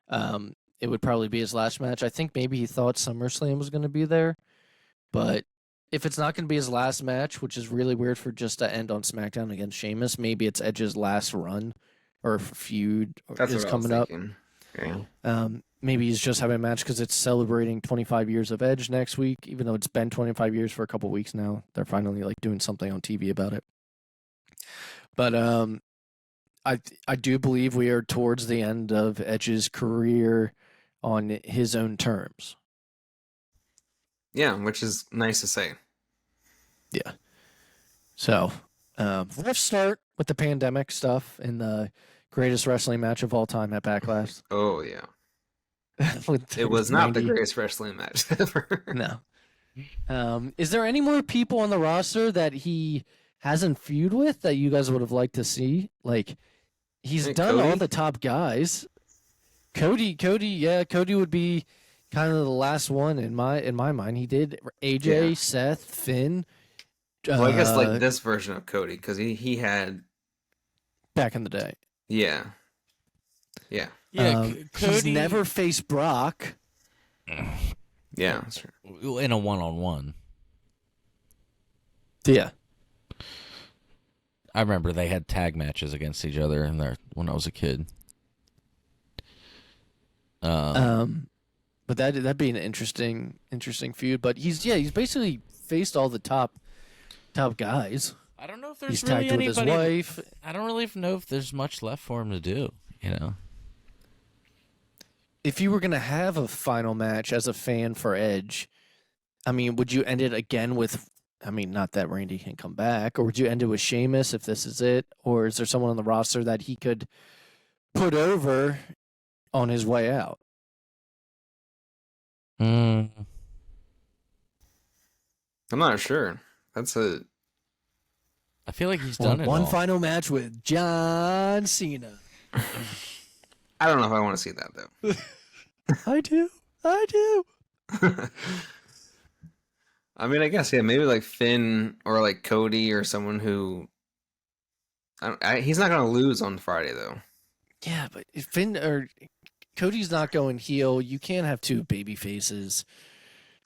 it would probably be his last match. I think maybe he thought SummerSlam was going to be there. But if it's not going to be his last match, which is really weird for just to end on SmackDown against Sheamus, maybe it's Edge's last run or feud is coming up. Yeah. Maybe he's just having a match because it's celebrating 25 years of Edge next week, even though it's been 25 years for a couple weeks now. They're finally like doing something on TV about it. But I do believe we are towards the end of Edge's career on his own terms. Yeah, which is nice to say. Yeah. So, rough start with the pandemic stuff in the greatest wrestling match of all time at Backlash. Oh, yeah. With It was not the 90 greatest wrestling match ever. No. Is there any more people on the roster that he hasn't feud with that you guys would have liked to see? Like, he's done Cody? all the top guys. Cody, yeah, Cody would be kind of the last one in my mind. He did AJ, Yeah. Seth, Finn. Well, I guess like this version of Cody, because he had back in the day. Yeah. Yeah, He's Cody never faced Brock. Yeah, that's true. in a one-on-one. Yeah. I remember they had tag matches against each other in there when I was a kid. But that'd be an interesting feud. But he's basically faced all the top guys. I don't know if there's He's really tagged with his anybody. wife. I don't really know if there's much left for him to do. You know. If you were gonna have a final match as a fan for Edge, I mean, would you end it again with? I mean, not that Randy can come back, or would you end it with Sheamus if this is it, or is there someone on the roster that he could put over on his way out? I'm not sure. That's a I feel like he's done it One all. final match with John Cena. I don't know if I want to see that though. I do. I mean, I guess yeah, maybe like Finn or like Cody or someone who. He's not gonna lose on Friday though. Yeah, but if Finn or Cody's not going heel, you can't have two baby faces.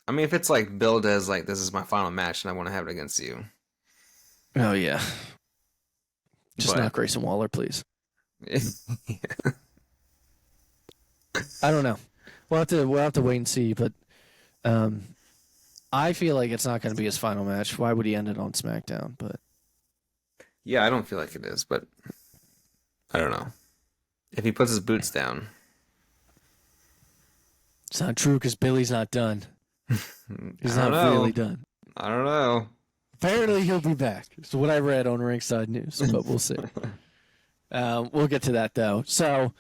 I mean, if it's like billed as like this is my final match and I want to have it against you. Oh yeah. Just But- not Grayson Waller, please. Yeah. I don't know. We'll have to wait and see, but I feel like it's not going to be his final match. Why would he end it on SmackDown? But Yeah, I don't feel like it is, but I don't know. If he puts his boots down, it's not true because Billy's not done. He's I not don't know. really done. I don't know. Apparently he'll be back. So what I read on Ringside News, but we'll see. We'll get to that though. So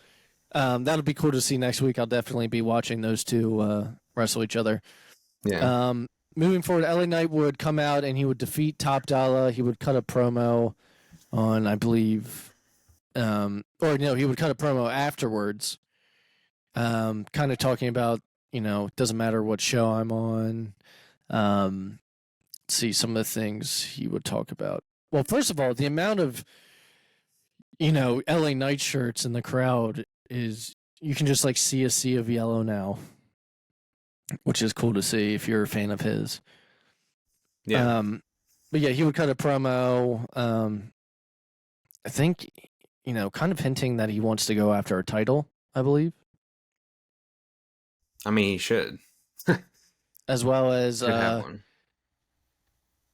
that'll be cool to see next week. I'll definitely be watching those two wrestle each other. Yeah. Moving forward, LA Knight would come out and he would defeat Top Dollar. He would cut a promo on, I believe, he would cut a promo afterwards, kind of talking about, it doesn't matter what show I'm on. See some of the things he would talk about. Well, first of all, the amount of, LA Knight shirts in the crowd is you can just like see a sea of yellow now, which is cool to see if you're a fan of his. Yeah. But yeah, he would cut a promo. I think, kind of hinting that he wants to go after a title, I believe, I mean, he should. as well as Should have one.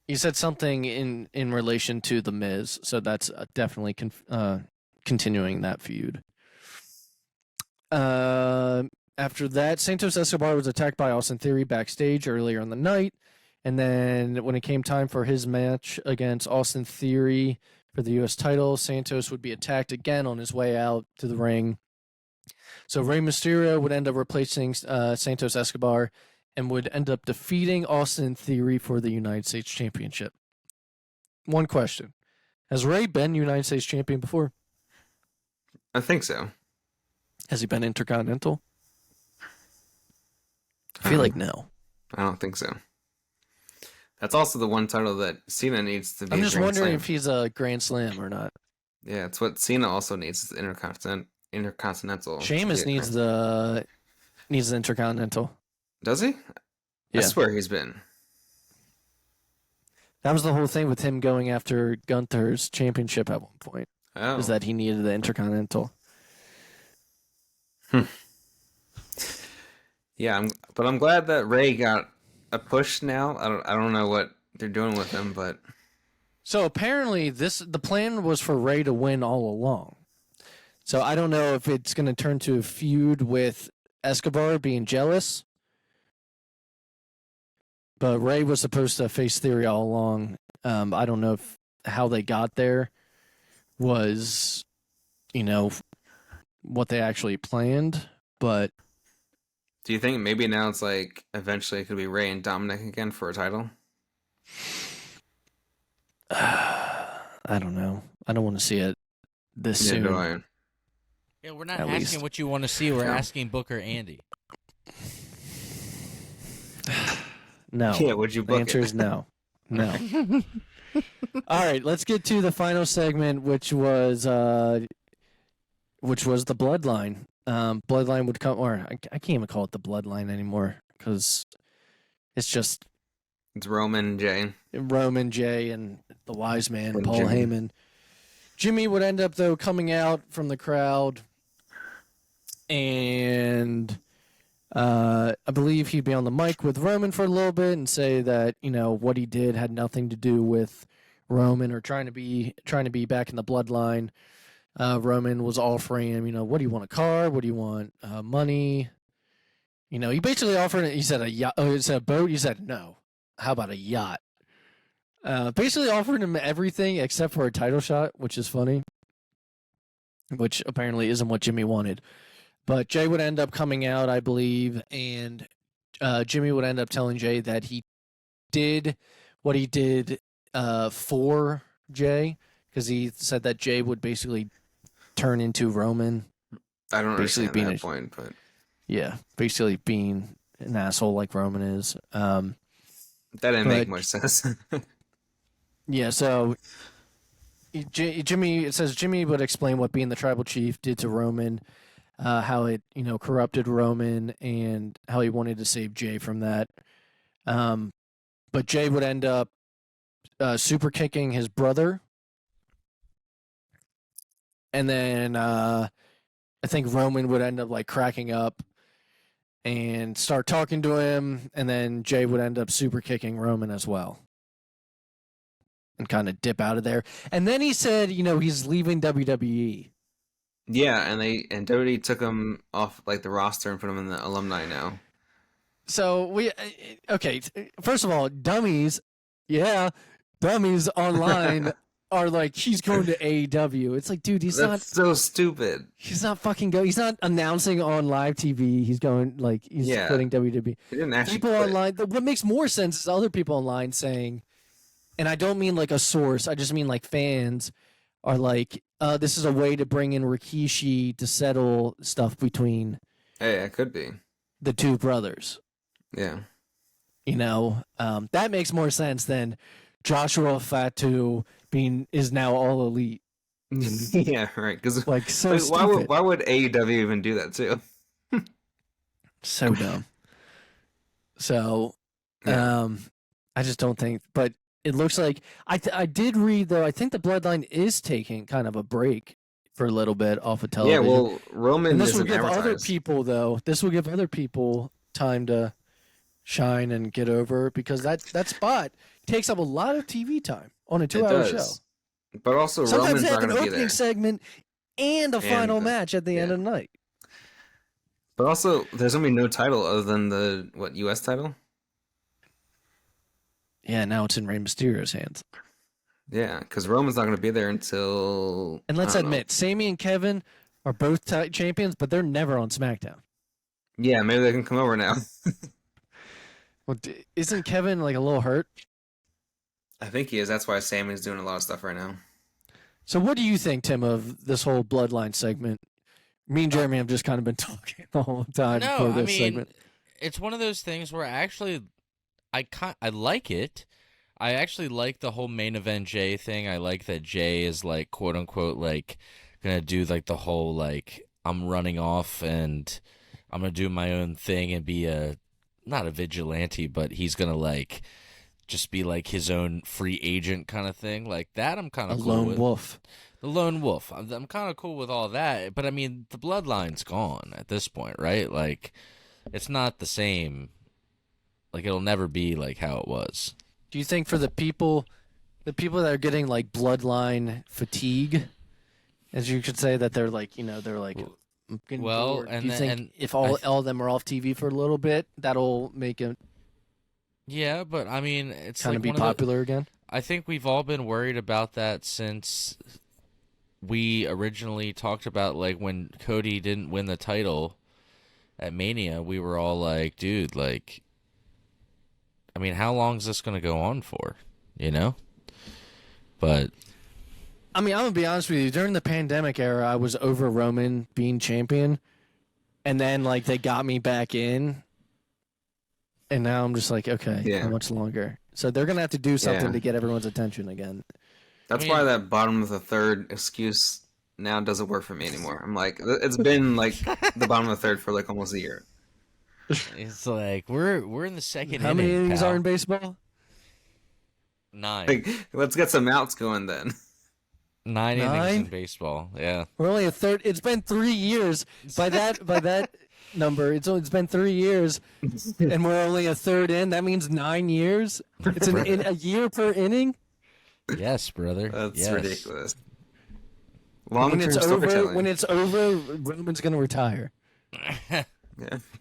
he said something in relation to the Miz, so that's definitely continuing that feud. After that, Santos Escobar was attacked by Austin Theory backstage earlier in the night. And then when it came time for his match against Austin Theory for the U.S. title, Santos would be attacked again on his way out to the ring. So Rey Mysterio would end up replacing Santos Escobar and would end up defeating Austin Theory for the United States Championship. One question. Has Rey been United States Champion before? I think so. Has he been Intercontinental? I feel like no. I don't think so. That's also the one title that Cena needs to be. I'm just Grand wondering Slam. if he's a Grand Slam or not. Yeah, it's what Cena also needs, is Intercontinental. Sheamus needs the Intercontinental. Does he? Yeah. I swear he's been. That was the whole thing with him going after Gunther's championship at one point. Oh. Is that he needed the Intercontinental. Yeah, but I'm glad that Ray got a push now. I don't know what they're doing with him, but So apparently the plan was for Ray to win all along. So I don't know if it's going to turn to a feud with Escobar being jealous. But Ray was supposed to face Theory all along. I don't know if how they got there was, what they actually planned. But do you think maybe now it's like eventually it could be Ray and Dominic again for a title? I don't know. I don't want to see it this soon. Do I? Yeah, we're not At asking least. what you want to see. We're Yeah. asking Booker Andy. No. Yeah, would you The book answer it? is no. No. All right, let's get to the final segment, which was the Bloodline. Bloodline would come, or I can't even call it the Bloodline anymore because it's just It's Roman and Jay. Roman, Jay, and the Wise Man, And Paul Jimmy. Heyman. Jimmy would end up though coming out from the crowd, and I believe he'd be on the mic with Roman for a little bit and say that what he did had nothing to do with Roman or trying to be back in the bloodline. Roman was offering him, what do you want, a car? What do you want? Money? He basically offered it. He said a yacht. Oh, he said a boat. He said no. How about a yacht? Basically offered him everything except for a title shot, which is funny. Which apparently isn't what Jimmy wanted. But Jay would end up coming out, I believe, and Jimmy would end up telling Jay that he did what he did for Jay, because he said that Jay would basically turn into Roman. I don't Basically understand being that a- point, but Yeah, basically being an asshole like Roman is. that didn't make But- much sense. Yeah, so Jimmy, it says Jimmy would explain what being the tribal chief did to Roman, how it, corrupted Roman, and how he wanted to save Jay from that. But Jay would end up super kicking his brother. And then I think Roman would end up like cracking up and start talking to him. And then Jay would end up super kicking Roman as well. And kind of dip out of there. And then he said, he's leaving WWE. Yeah, and WWE took him off like the roster and put him in the alumni now. So okay, first of all, dummies online are like, he's going to AEW. It's like, dude, That's so stupid. he's not fucking going. He's not announcing on live TV. He's going he's Yeah. quitting WWE. He didn't actually People quit. online, what makes more sense is other people online saying, and I don't mean like a source, I just mean like fans are like, this is a way to bring in Rikishi to settle stuff between Hey, it could be. the two brothers. Yeah. That makes more sense than Joshua Fatu is now all elite. Yeah, right. Because Like so stupid. why would AEW even do that too? So dumb. So, Yeah. I just don't think. But it looks like I did read though. I think the Bloodline is taking kind of a break for a little bit off of Yeah, television. well, Roman And this will isn't give other advertised. people though. This will give other people time to shine and get over because that spot takes up a lot of TV time on a It 2-hour show. does. But also, Sometimes Roman's they not have an going to be opening there. segment and a final match at the end yeah. of the night. But also, there's going to be no title other than the, US title? Yeah, now it's in Rey Mysterio's hands. Yeah, because Roman's not going to be there until... And let's admit, Sami and Kevin are both champions, but they're never on SmackDown. Yeah, maybe they can come over now. Well, isn't Kevin like a little hurt? I think he is. That's why Sammy's doing a lot of stuff right now. So what do you think, Tim, of this whole Bloodline segment? Me and Jeremy have just kind of been talking the whole time for this segment. It's one of those things where actually I like it. I actually like the whole main event Jay thing. I like that Jay is like quote unquote like gonna do like the whole like I'm running off and I'm gonna do my own thing and be not a vigilante, but he's gonna like just be like his own free agent kind of thing. Like that I'm kind of cool lone with. wolf. The lone wolf. I'm kind of cool with all that, but I mean the bloodline's gone at this point, right? Like it's not the same. Like it'll never be like how it was. Do you think for the people that are getting like bloodline fatigue, as you could say, that they're like, they're like, I'm getting bored. Do you think if all of them are off TV for a little bit, that'll make it Yeah, but I mean, it's kind like of be popular again? I think we've all been worried about that since we originally talked about like when Cody didn't win the title at Mania. We were all like, dude, like, I mean, how long is this going to go on for? But I mean, I'm gonna be honest with you. During the pandemic era, I was over Roman being champion, and then like they got me back in, and now I'm just like, okay, how much longer? So they're gonna have to do something to get everyone's attention again. That's why that bottom of the third excuse now doesn't work for me anymore. I'm like, it's been like the bottom of the third for like almost a year. it's like we're in the second How many inning, innings pal. are in baseball? 9. Like, let's get some outs going then. 9 innings 9? in baseball. Yeah. We're only a third. It's been 3 years. By that number, it's been 3 years, and we're only a third in. That means 9 years. It's in a year per inning. Yes, brother. That's ridiculous. When it's over, Roman's gonna retire. Yeah.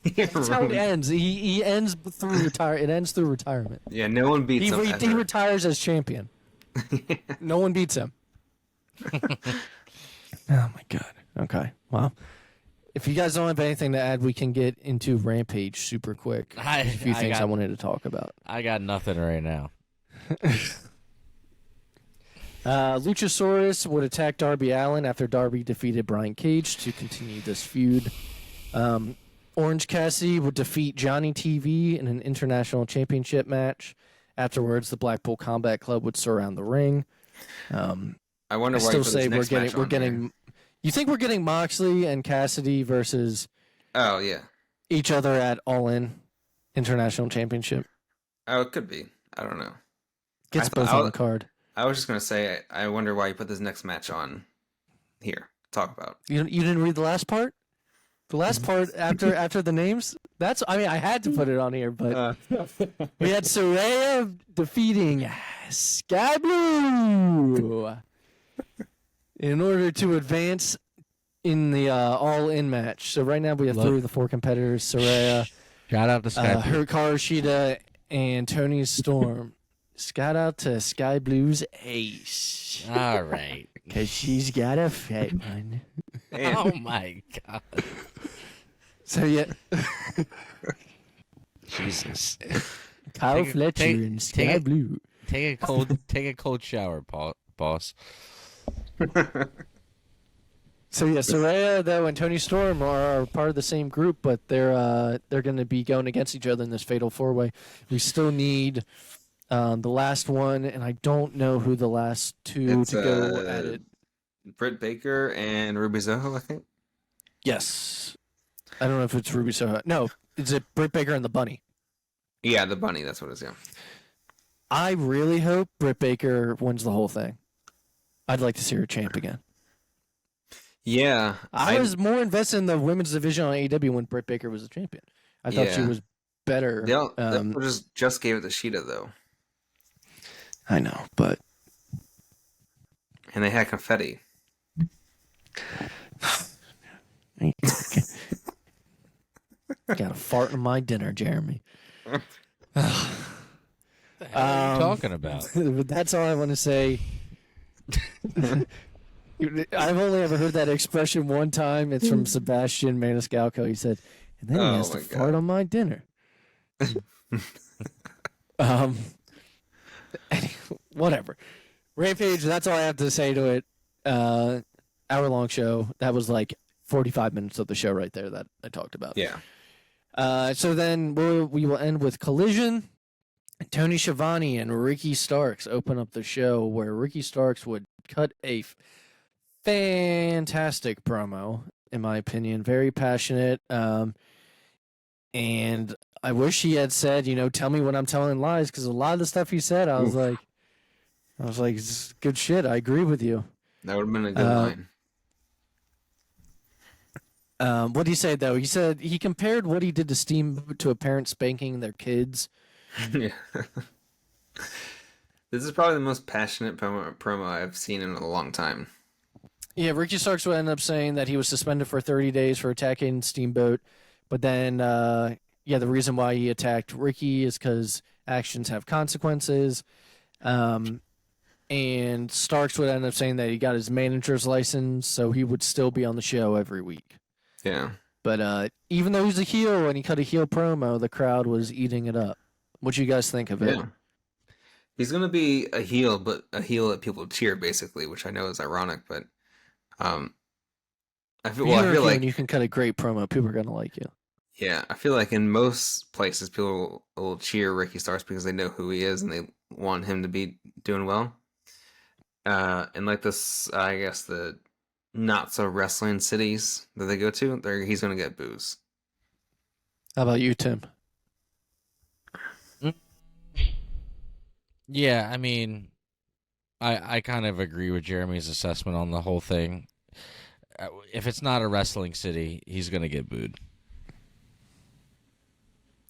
That's how it ends. He ends through retire. It ends through retirement. Yeah, no one beats him. He retires as champion. No one beats him. Oh my god. Okay. Well, if you guys don't have anything to add, we can get into Rampage super quick. A few things I wanted to talk about. I got nothing right now. Luchasaurus would attack Darby Allin after Darby defeated Brian Cage to continue this feud. Orange Cassidy would defeat Johnny TV in an international championship match. Afterwards, the Blackpool Combat Club would surround the ring. I wonder why. I still say we're getting. You think we're getting Moxley and Cassidy versus? Oh yeah. Each other at All In International Championship. Oh, it could be. I don't know. Gets both on the card. I was just gonna say. I wonder why you put this next match on here. Talk about. You didn't read the last part? The last part after the names? I had to put it on here, but we had Saraya defeating Sky Blue in order to advance in the all-in match. So right now we have 3 of the 4 competitors: Saraya, Shout out to Sky Blue. Hikaru Shida, and Tony Storm. Shout out to Sky Blue's ace. All right. Because she's got a fat one. Oh my god. So yeah. Jesus. Kyle Fletcher and Sky Blue. Take a cold shower, boss. So yeah, Saraya though and Tony Storm are part of the same group, but they're going to be going against each other in this fatal 4-way. We still need the last one, and I don't know who the last 2 to go at it. Britt Baker and Ruby Soho, I think. Yes. I don't know if it's Ruby Soho. No, it's Britt Baker and the Bunny. Yeah, the bunny. That's what it is. Yeah. I really hope Britt Baker wins the whole thing. I'd like to see her champ again. Yeah, I was more invested in the women's division on AEW when Britt Baker was the champion. I thought she Yeah. was better. They just gave it to Sheeta though, I know, but and they had confetti. got a fart in my dinner, Jeremy. What the hell are you talking about? That's all I want to say. I've only ever heard that expression one time. It's from Sebastian Maniscalco. He said, and then he has to fart on my dinner. Whatever. Rampage, that's all I have to say to it. Hour-long show. That was like 45 minutes of the show right there that I talked about. Yeah. So then we will end with Collision. Tony Schiavone and Ricky Starks open up the show where Ricky Starks would cut a fantastic promo, in my opinion. Very passionate. And I wish he had said, tell me when I'm telling lies, because a lot of the stuff he said, I was like, this is good shit. I agree with you. That would have been a good line. What did he say, though? He said he compared what he did to Steamboat to a parent spanking their kids. Yeah. This is probably the most passionate promo I've seen in a long time. Yeah, Ricky Starks would end up saying that he was suspended for 30 days for attacking Steamboat. But then, the reason why he attacked Ricky is because actions have consequences. And Starks would end up saying that he got his manager's license, so he would still be on the show every week. Yeah. But even though he's a heel and he cut a heel promo, the crowd was eating it up. What do you guys think of it? Yeah. He's gonna be a heel, but a heel that people cheer, basically, which I know is ironic, but I feel like you can cut a great promo, people are gonna like you. Yeah, I feel like in most places people will cheer Ricky Starks because they know who he is and they want him to be doing well. And like this, I guess the not so wrestling cities that they go to, he's gonna get boos. How about you, Tim? Yeah, I mean, I kind of agree with Jeremy's assessment on the whole thing. If it's not a wrestling city, he's going to get booed.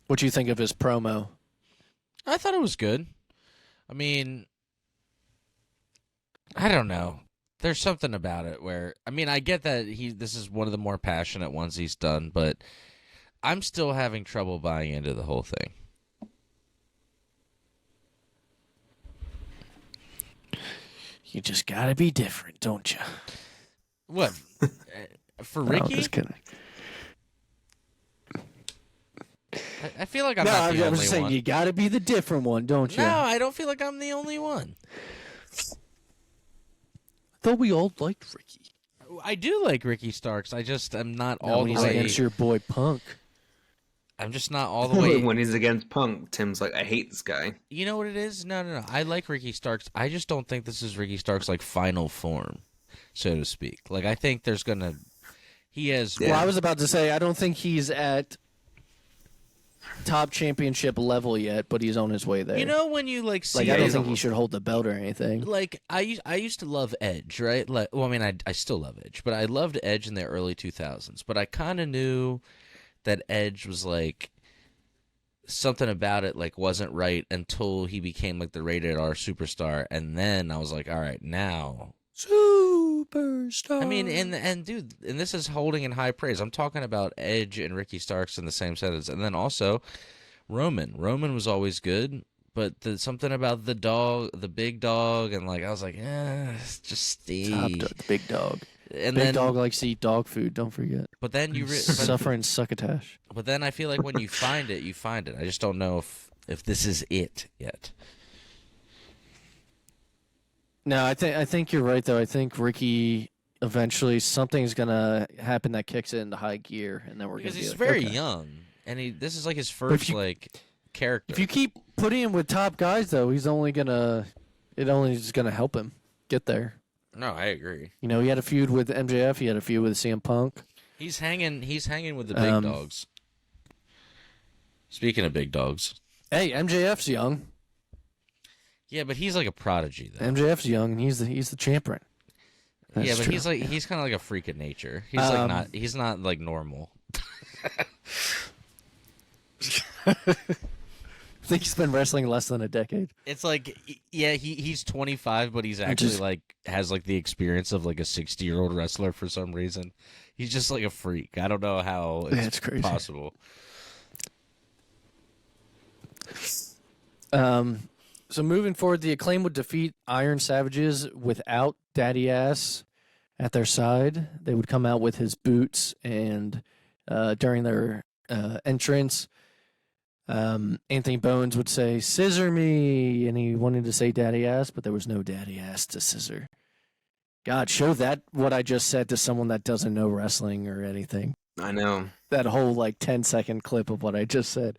What do you think of his promo? I thought it was good. I mean, I don't know. There's something about it where, I mean, I get that this is one of the more passionate ones he's done, but I'm still having trouble buying into the whole thing. You just gotta be different, don't you? What? For Ricky? No, I'm just kidding. I feel like I'm not the only one. I was just saying, you gotta be the different one, don't you? No, I don't feel like I'm the only one. I thought we all liked Ricky. I do like Ricky Starks. I just am not all the he's way. against your boy Punk. I'm just not all the way. When he's against Punk, Tim's like, I hate this guy. You know what it is? No. I like Ricky Starks. I just don't think this is Ricky Starks' like final form, so to speak. Like I think there's gonna. He has. Well, I was about to say I don't think he's at top championship level yet, but he's on his way there. You know when you like see. I don't think he should hold the belt or anything. Like I used to love Edge, right? Like, well, I mean, I still love Edge, but I loved Edge in the early 2000s. But I kind of knew that Edge was like something about it like wasn't right until he became like the rated R superstar, and then I was like, all right, now superstar. I mean, and dude, and this is holding in high praise. I'm talking about Edge and Ricky Starks in the same sentence, and then also Roman. Roman was always good, but something about the dog, the big dog, and like I was like, it's just Steve, Top dog, big dog. And big then, dog likes to eat dog food. Don't forget. But then you suffering succotash. But then I feel like when you find it, you find it. I just don't know if this is it yet. No, I think you're right though. I think Ricky eventually something's gonna happen that kicks it into high gear, and then we're because gonna. He's like, very okay. young, and this is like his first character. If you keep putting him with top guys, though, it only is gonna help him get there. No, I agree. You know, he had a feud with MJF. He had a feud with CM Punk. He's hanging with the big dogs. Speaking of big dogs. Hey, MJF's young. Yeah, but he's like a prodigy though. MJF's young, and he's the champion. That's yeah, but true. he's kind of like a freak of nature. He's not like normal. I think he's been wrestling less than a decade. It's like, yeah, he's 25, but he's actually like has like the experience of like a 60-year-old wrestler for some reason. He's just like a freak. I don't know how it's crazy. possible. So moving forward, the Acclaim would defeat Iron Savages without Daddy Ass at their side. They would come out with his boots, and during their entrance, Anthony Bowens would say, "Scissor me," and he wanted to say Daddy Ass, but there was no Daddy Ass to scissor. God, show that what I just said to someone that doesn't know wrestling or anything. I know. That whole 10-second clip of what I just said.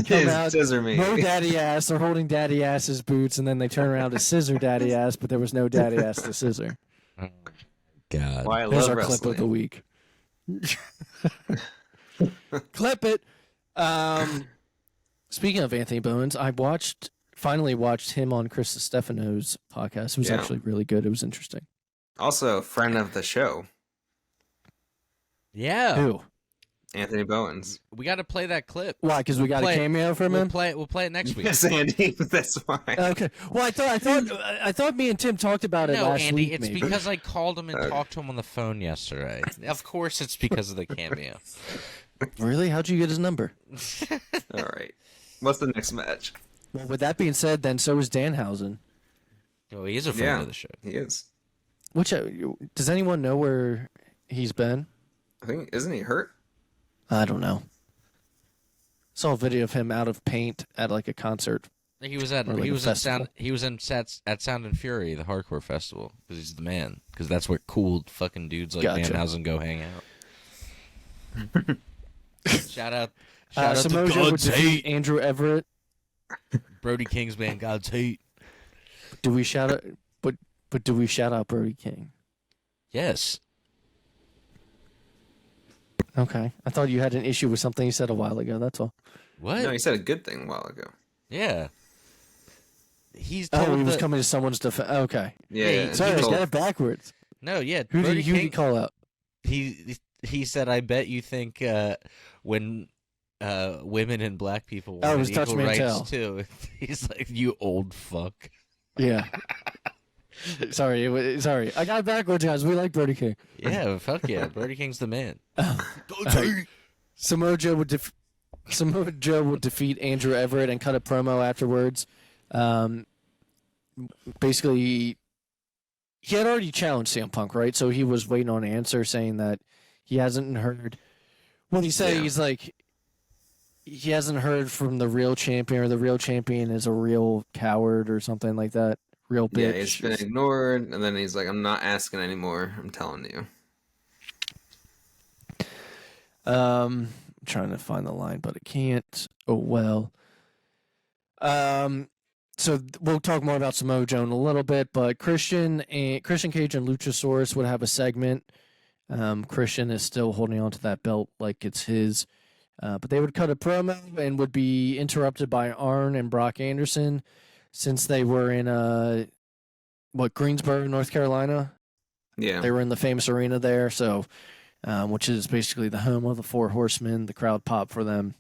Come out, Scissor me. no Daddy Ass. They're holding Daddy Ass's boots, and then they turn around to scissor Daddy Ass, but there was no Daddy Ass to scissor. God. Why I There's love our wrestling. clip of the week. Clip it. Speaking of Anthony Bowens, I finally watched him on Chris Stefano's podcast. It was actually really good. It was interesting. Also, friend of the show, Yeah. Who? Anthony Bowens. We got to play that clip. Why? Because we got a cameo from him. We'll play it next week. Yes, Andy. That's why. Okay. Well, I thought me and Tim talked about it No, last Andy, week. it's maybe. because I called him and talked to him on the phone yesterday. Of course, it's because of the cameo. Really? How'd you get his number? All right. What's the next match? Well, with that being said, then so is Danhausen. Oh, he is a friend of the show. He is. Which does anyone know where he's been? I think isn't he hurt? I don't know. Saw a video of him out of paint at a concert. He was at Or he a was at festival. Sound and Fury, the hardcore festival, because he's the man. Because that's where cool fucking dudes like Gotcha. Danhausen go hang out. Shout out to Samoa Joe would God's defeat hate. Andrew Everett. Brody King's man, God's hate. Do we shout out? But do we shout out Brody King? Yes. Okay, I thought you had an issue with something you said a while ago. That's all. What? No, he said a good thing a while ago. Yeah. He's Oh, told he was the- coming to someone's defense. Okay, Yeah. Yeah, he sorry, I told- got it backwards. No, yeah. Who Brody did he King, call out? he said, "I bet you think when women and black people Oh, it wanted was Dutch equal rights Mantel. too." He's like, "You old fuck." Yeah. Sorry. I got it backwards, guys. We like Brody King. Yeah, fuck yeah. Brody King's the man. Samoa Joe would defeat Andrew Everett and cut a promo afterwards. Basically, he had already challenged CM Punk, right? So he was waiting on an answer saying that he hasn't heard. What he said, Yeah. he's like, he hasn't heard from the real champion, or the real champion is a real coward or something like that. Real bitch. Yeah, he's been ignored, and then he's like, "I'm not asking anymore. I'm telling you." I'm trying to find the line, but I can't. Oh well. So we'll talk more about Samoa Joe in a little bit, but Christian Cage and Luchasaurus would have a segment. Christian is still holding on to that belt like it's his, but they would cut a promo and would be interrupted by Arn and Brock Anderson, since they were in Greensboro, North Carolina. Yeah. They were in the famous arena there, so which is basically the home of the Four Horsemen. The crowd popped for them.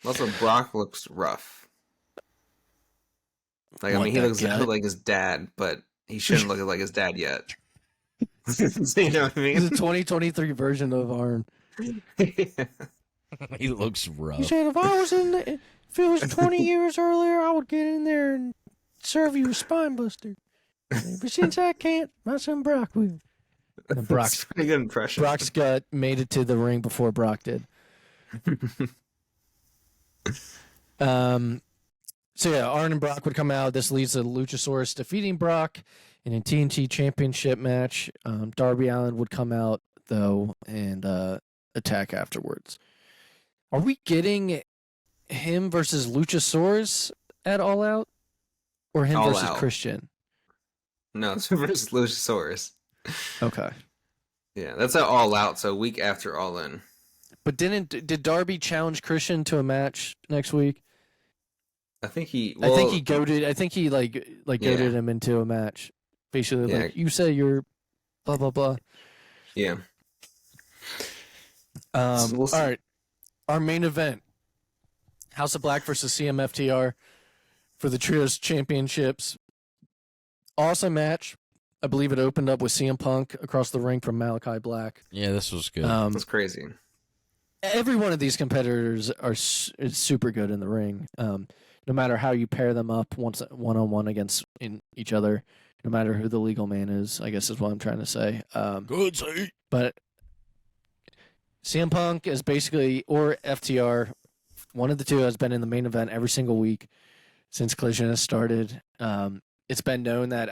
Also, Brock looks rough. Like, I What, mean, he that looks guy? like his dad, but he shouldn't look like his dad yet. You know what I He's a mean? 2023 version of Arn. He looks rough. He said, if it was 20 years earlier, I would get in there and serve you a spine buster. But since I can't, my son Brock will. And That's Brock's a pretty good impression. Brock's gut made it to the ring before Brock did. So yeah, Arn and Brock would come out. This leads to Luchasaurus defeating Brock in a TNT Championship match. Darby Allin would come out though and attack afterwards. Are we getting him versus Luchasaurus at All Out, or him All versus Out. Christian? No, it's versus Luchasaurus. Okay. Yeah, that's at All Out, so a week after All In. But did Darby challenge Christian to a match next week? I think he. I think Well, he goaded. I think he goaded him into a match. Basically, Yeah. like you say, you're blah blah blah. yeah. All right, our main event: House of Black versus CMFTR for the Trios Championships. Awesome match. I believe it opened up with CM Punk across the ring from Malachi Black. Yeah, this was good. That's crazy. Every one of these competitors is super good in the ring. No matter how you pair them up one on one against each other, no matter who the legal man is, I guess is what I'm trying to say. Good say. But CM Punk is basically, or FTR, one of the two has been in the main event every single week since Collision has started. It's been known that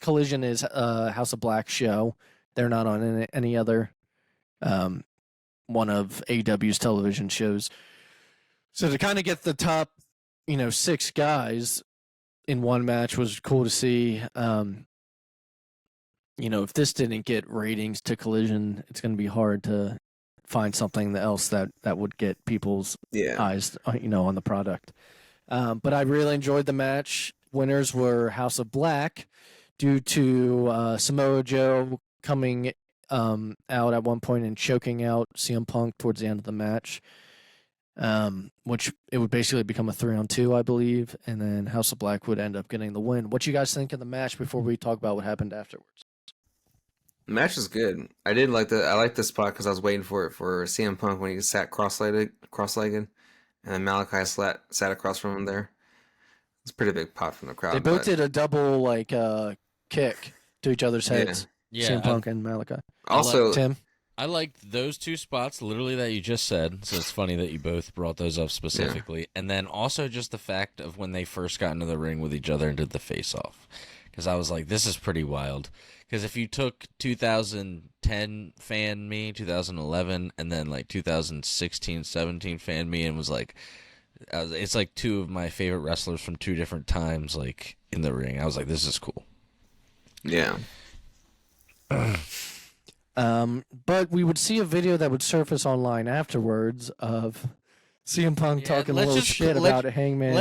Collision is a House of Black show. They're not on any other one of AEW's television shows. So to kind of get the top, 6 guys in one match was cool to see. If this didn't get ratings to Collision, it's going to be hard to find something else that would get people's eyes, on the product. But I really enjoyed the match. Winners were House of Black due to Samoa Joe coming out at one point and choking out CM Punk towards the end of the match, which it would basically become a 3-on-2, I believe, and then House of Black would end up getting the win. What you guys think of the match before we talk about what happened afterwards? The match was good. I liked the spot because I was waiting for it for CM Punk when he sat cross-legged, and then Malachi sat across from him there. It's a pretty big pop from the crowd. They both did a double kick to each other's heads. Yeah, CM Punk and Malachi. Also, Tim? I liked those two spots, literally, that you just said. So it's funny that you both brought those up specifically. Yeah. And then also just the fact of when they first got into the ring with each other and did the face-off. Because I was like, this is pretty wild. Because if you took 2010 fan me, 2011, and then 2016, 17 fan me, and was like, it's like two of my favorite wrestlers from two different times, in the ring. I was like, this is cool. Yeah. But we would see a video that would surface online afterwards of CM Punk talking a little shit about Hangman.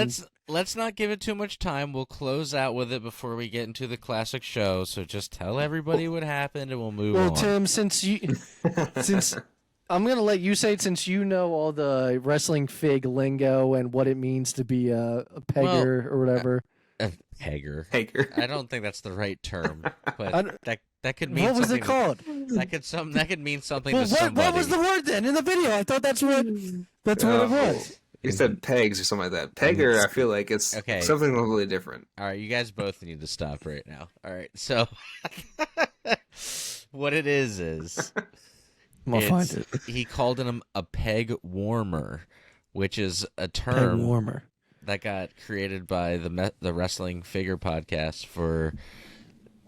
Let's not give it too much time. We'll close out with it before we get into the classic show. So just tell everybody what happened, and we'll move on. Well, Tim, since I'm gonna let you say it, since you know all the wrestling fig lingo and what it means to be a pegger or whatever. Pegger. Pegger. I don't think that's the right term, but that could mean. What was it called? That could mean something well, to somebody. What was the word then in the video? I thought that's what it was. You said pegs or something like that. Pegger, I feel like it's something totally different. All right, you guys both need to stop right now. All right, so what it is I'll find it. He called him a peg warmer, which is a term peg warmer that got created by the Wrestling Figure podcast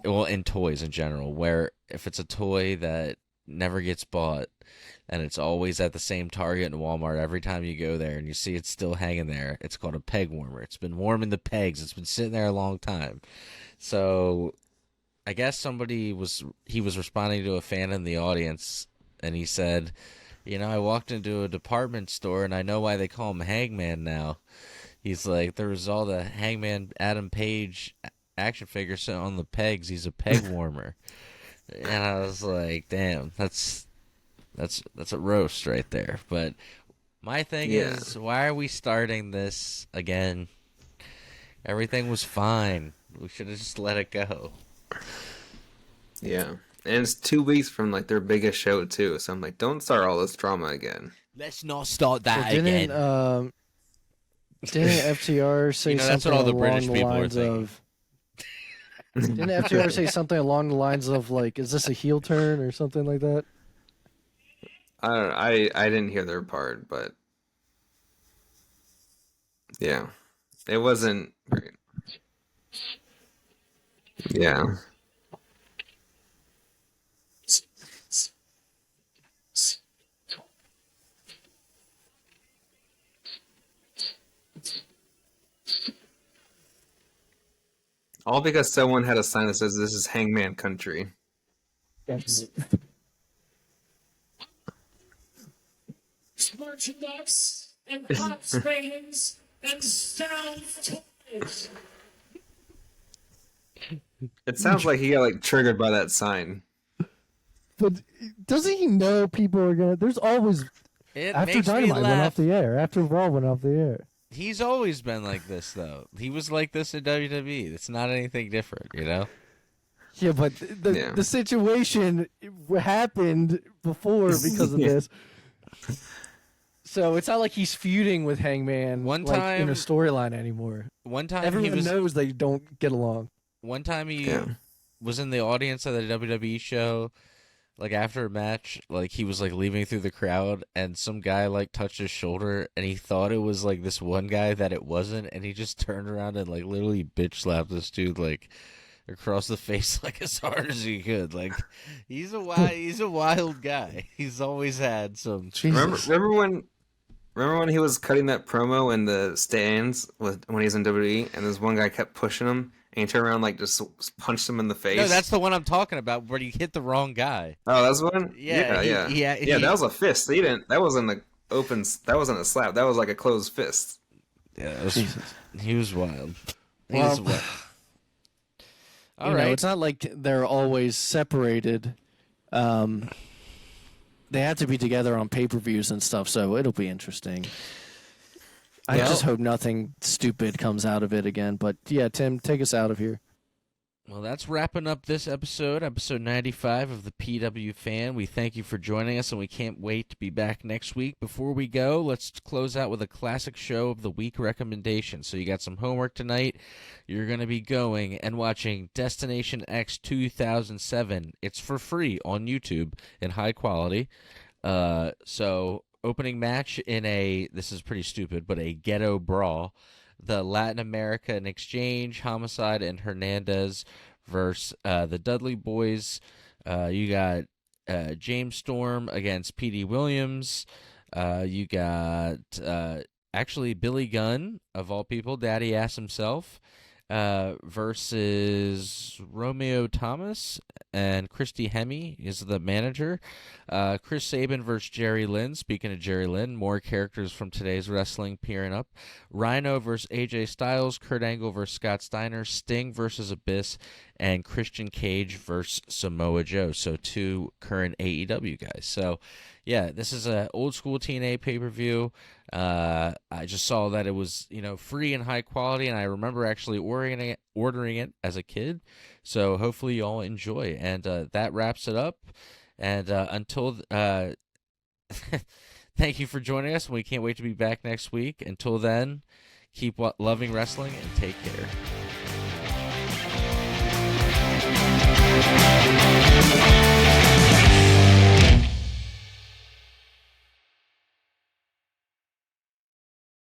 in toys in general, where if it's a toy that never gets bought and it's always at the same Target and Walmart every time you go there and you see it's still hanging there, it's called a peg warmer. It's been warming the pegs. It's been sitting there a long time. So I guess he was responding to a fan in the audience, and he said, I walked into a department store and I know why they call him Hangman now. He's like, there was all the Hangman Adam Page action figures on the pegs. He's a peg warmer. And I was like, damn, that's a roast right there. But my thing is, why are we starting this again? Everything was fine. We should have just let it go. Yeah. And it's 2 weeks from their biggest show too. So I'm like, don't start all this drama again. Let's not start that again. Didn't FTR say something along the lines of? Didn't FTR say something along the lines of is this a heel turn or something like that? I don't know. I didn't hear their part, but yeah, it wasn't great. Yeah. All because someone had a sign that says this is Hangman Country. Merchandise and hot springs and sound toys. It sounds like he got like triggered by that sign. But doesn't he know people are gonna? There's always It after makes me Dynamite went off laugh. the air, after Raw went off the air. He's always been like this, though. He was like this in WWE. It's not anything different, you know? Yeah, but the situation happened before because of Yeah. this. So it's not like he's feuding with Hangman One like, in time- a storyline anymore. One time Everyone knows they don't get along. One time he Yeah. was in the audience at the WWE show, like after a match, like he was like leaving through the crowd, and some guy like touched his shoulder, and he thought it was like this one guy that it wasn't, and he just turned around and like literally bitch slapped this dude like across the face like as hard as he could. Like he's a wild guy. He's always had some. Remember when he was cutting that promo in the stands when he was in WWE, and this one guy kept pushing him, and he turned around like just punched him in the face. No, that's the one I'm talking about, where he hit the wrong guy. Oh, that's one. Yeah, Yeah. That was a fist. He didn't. That wasn't a open. That wasn't a slap. That was like a closed fist. Yeah, he was wild. Well, He's wild. All you right. know, it's not like they're always separated. They have to be together on pay-per-views and stuff, so it'll be interesting. I Well- just hope nothing stupid comes out of it again. But yeah, Tim, take us out of here. Well, that's wrapping up this episode 95 of the PW Fan. We thank you for joining us, and we can't wait to be back next week. Before we go, let's close out with a classic show of the week recommendation. So you got some homework tonight. You're going to be going and watching Destination X 2007. It's for free on YouTube in high quality. So opening match in this is pretty stupid, but a ghetto brawl. The Latin America in Exchange, Homicide, and Hernandez versus the Dudley Boys. You got James Storm against P.D. Williams. You got actually Billy Gunn, of all people, Daddy Ass himself, versus Romeo Thomas, and Christy Hemme is the manager. Chris Sabin versus Jerry Lynn. Speaking of Jerry Lynn, more characters from today's wrestling peering up. Rhino versus AJ Styles, Kurt Angle versus Scott Steiner, Sting versus Abyss, and Christian Cage versus Samoa Joe. So 2 current AEW guys. So yeah, this is an old school TNA pay-per-view. I just saw that it was, free and high quality, and I remember actually ordering it as a kid. So hopefully you all enjoy. And that wraps it up. And until thank you for joining us. We can't wait to be back next week. Until then, keep loving wrestling and take care.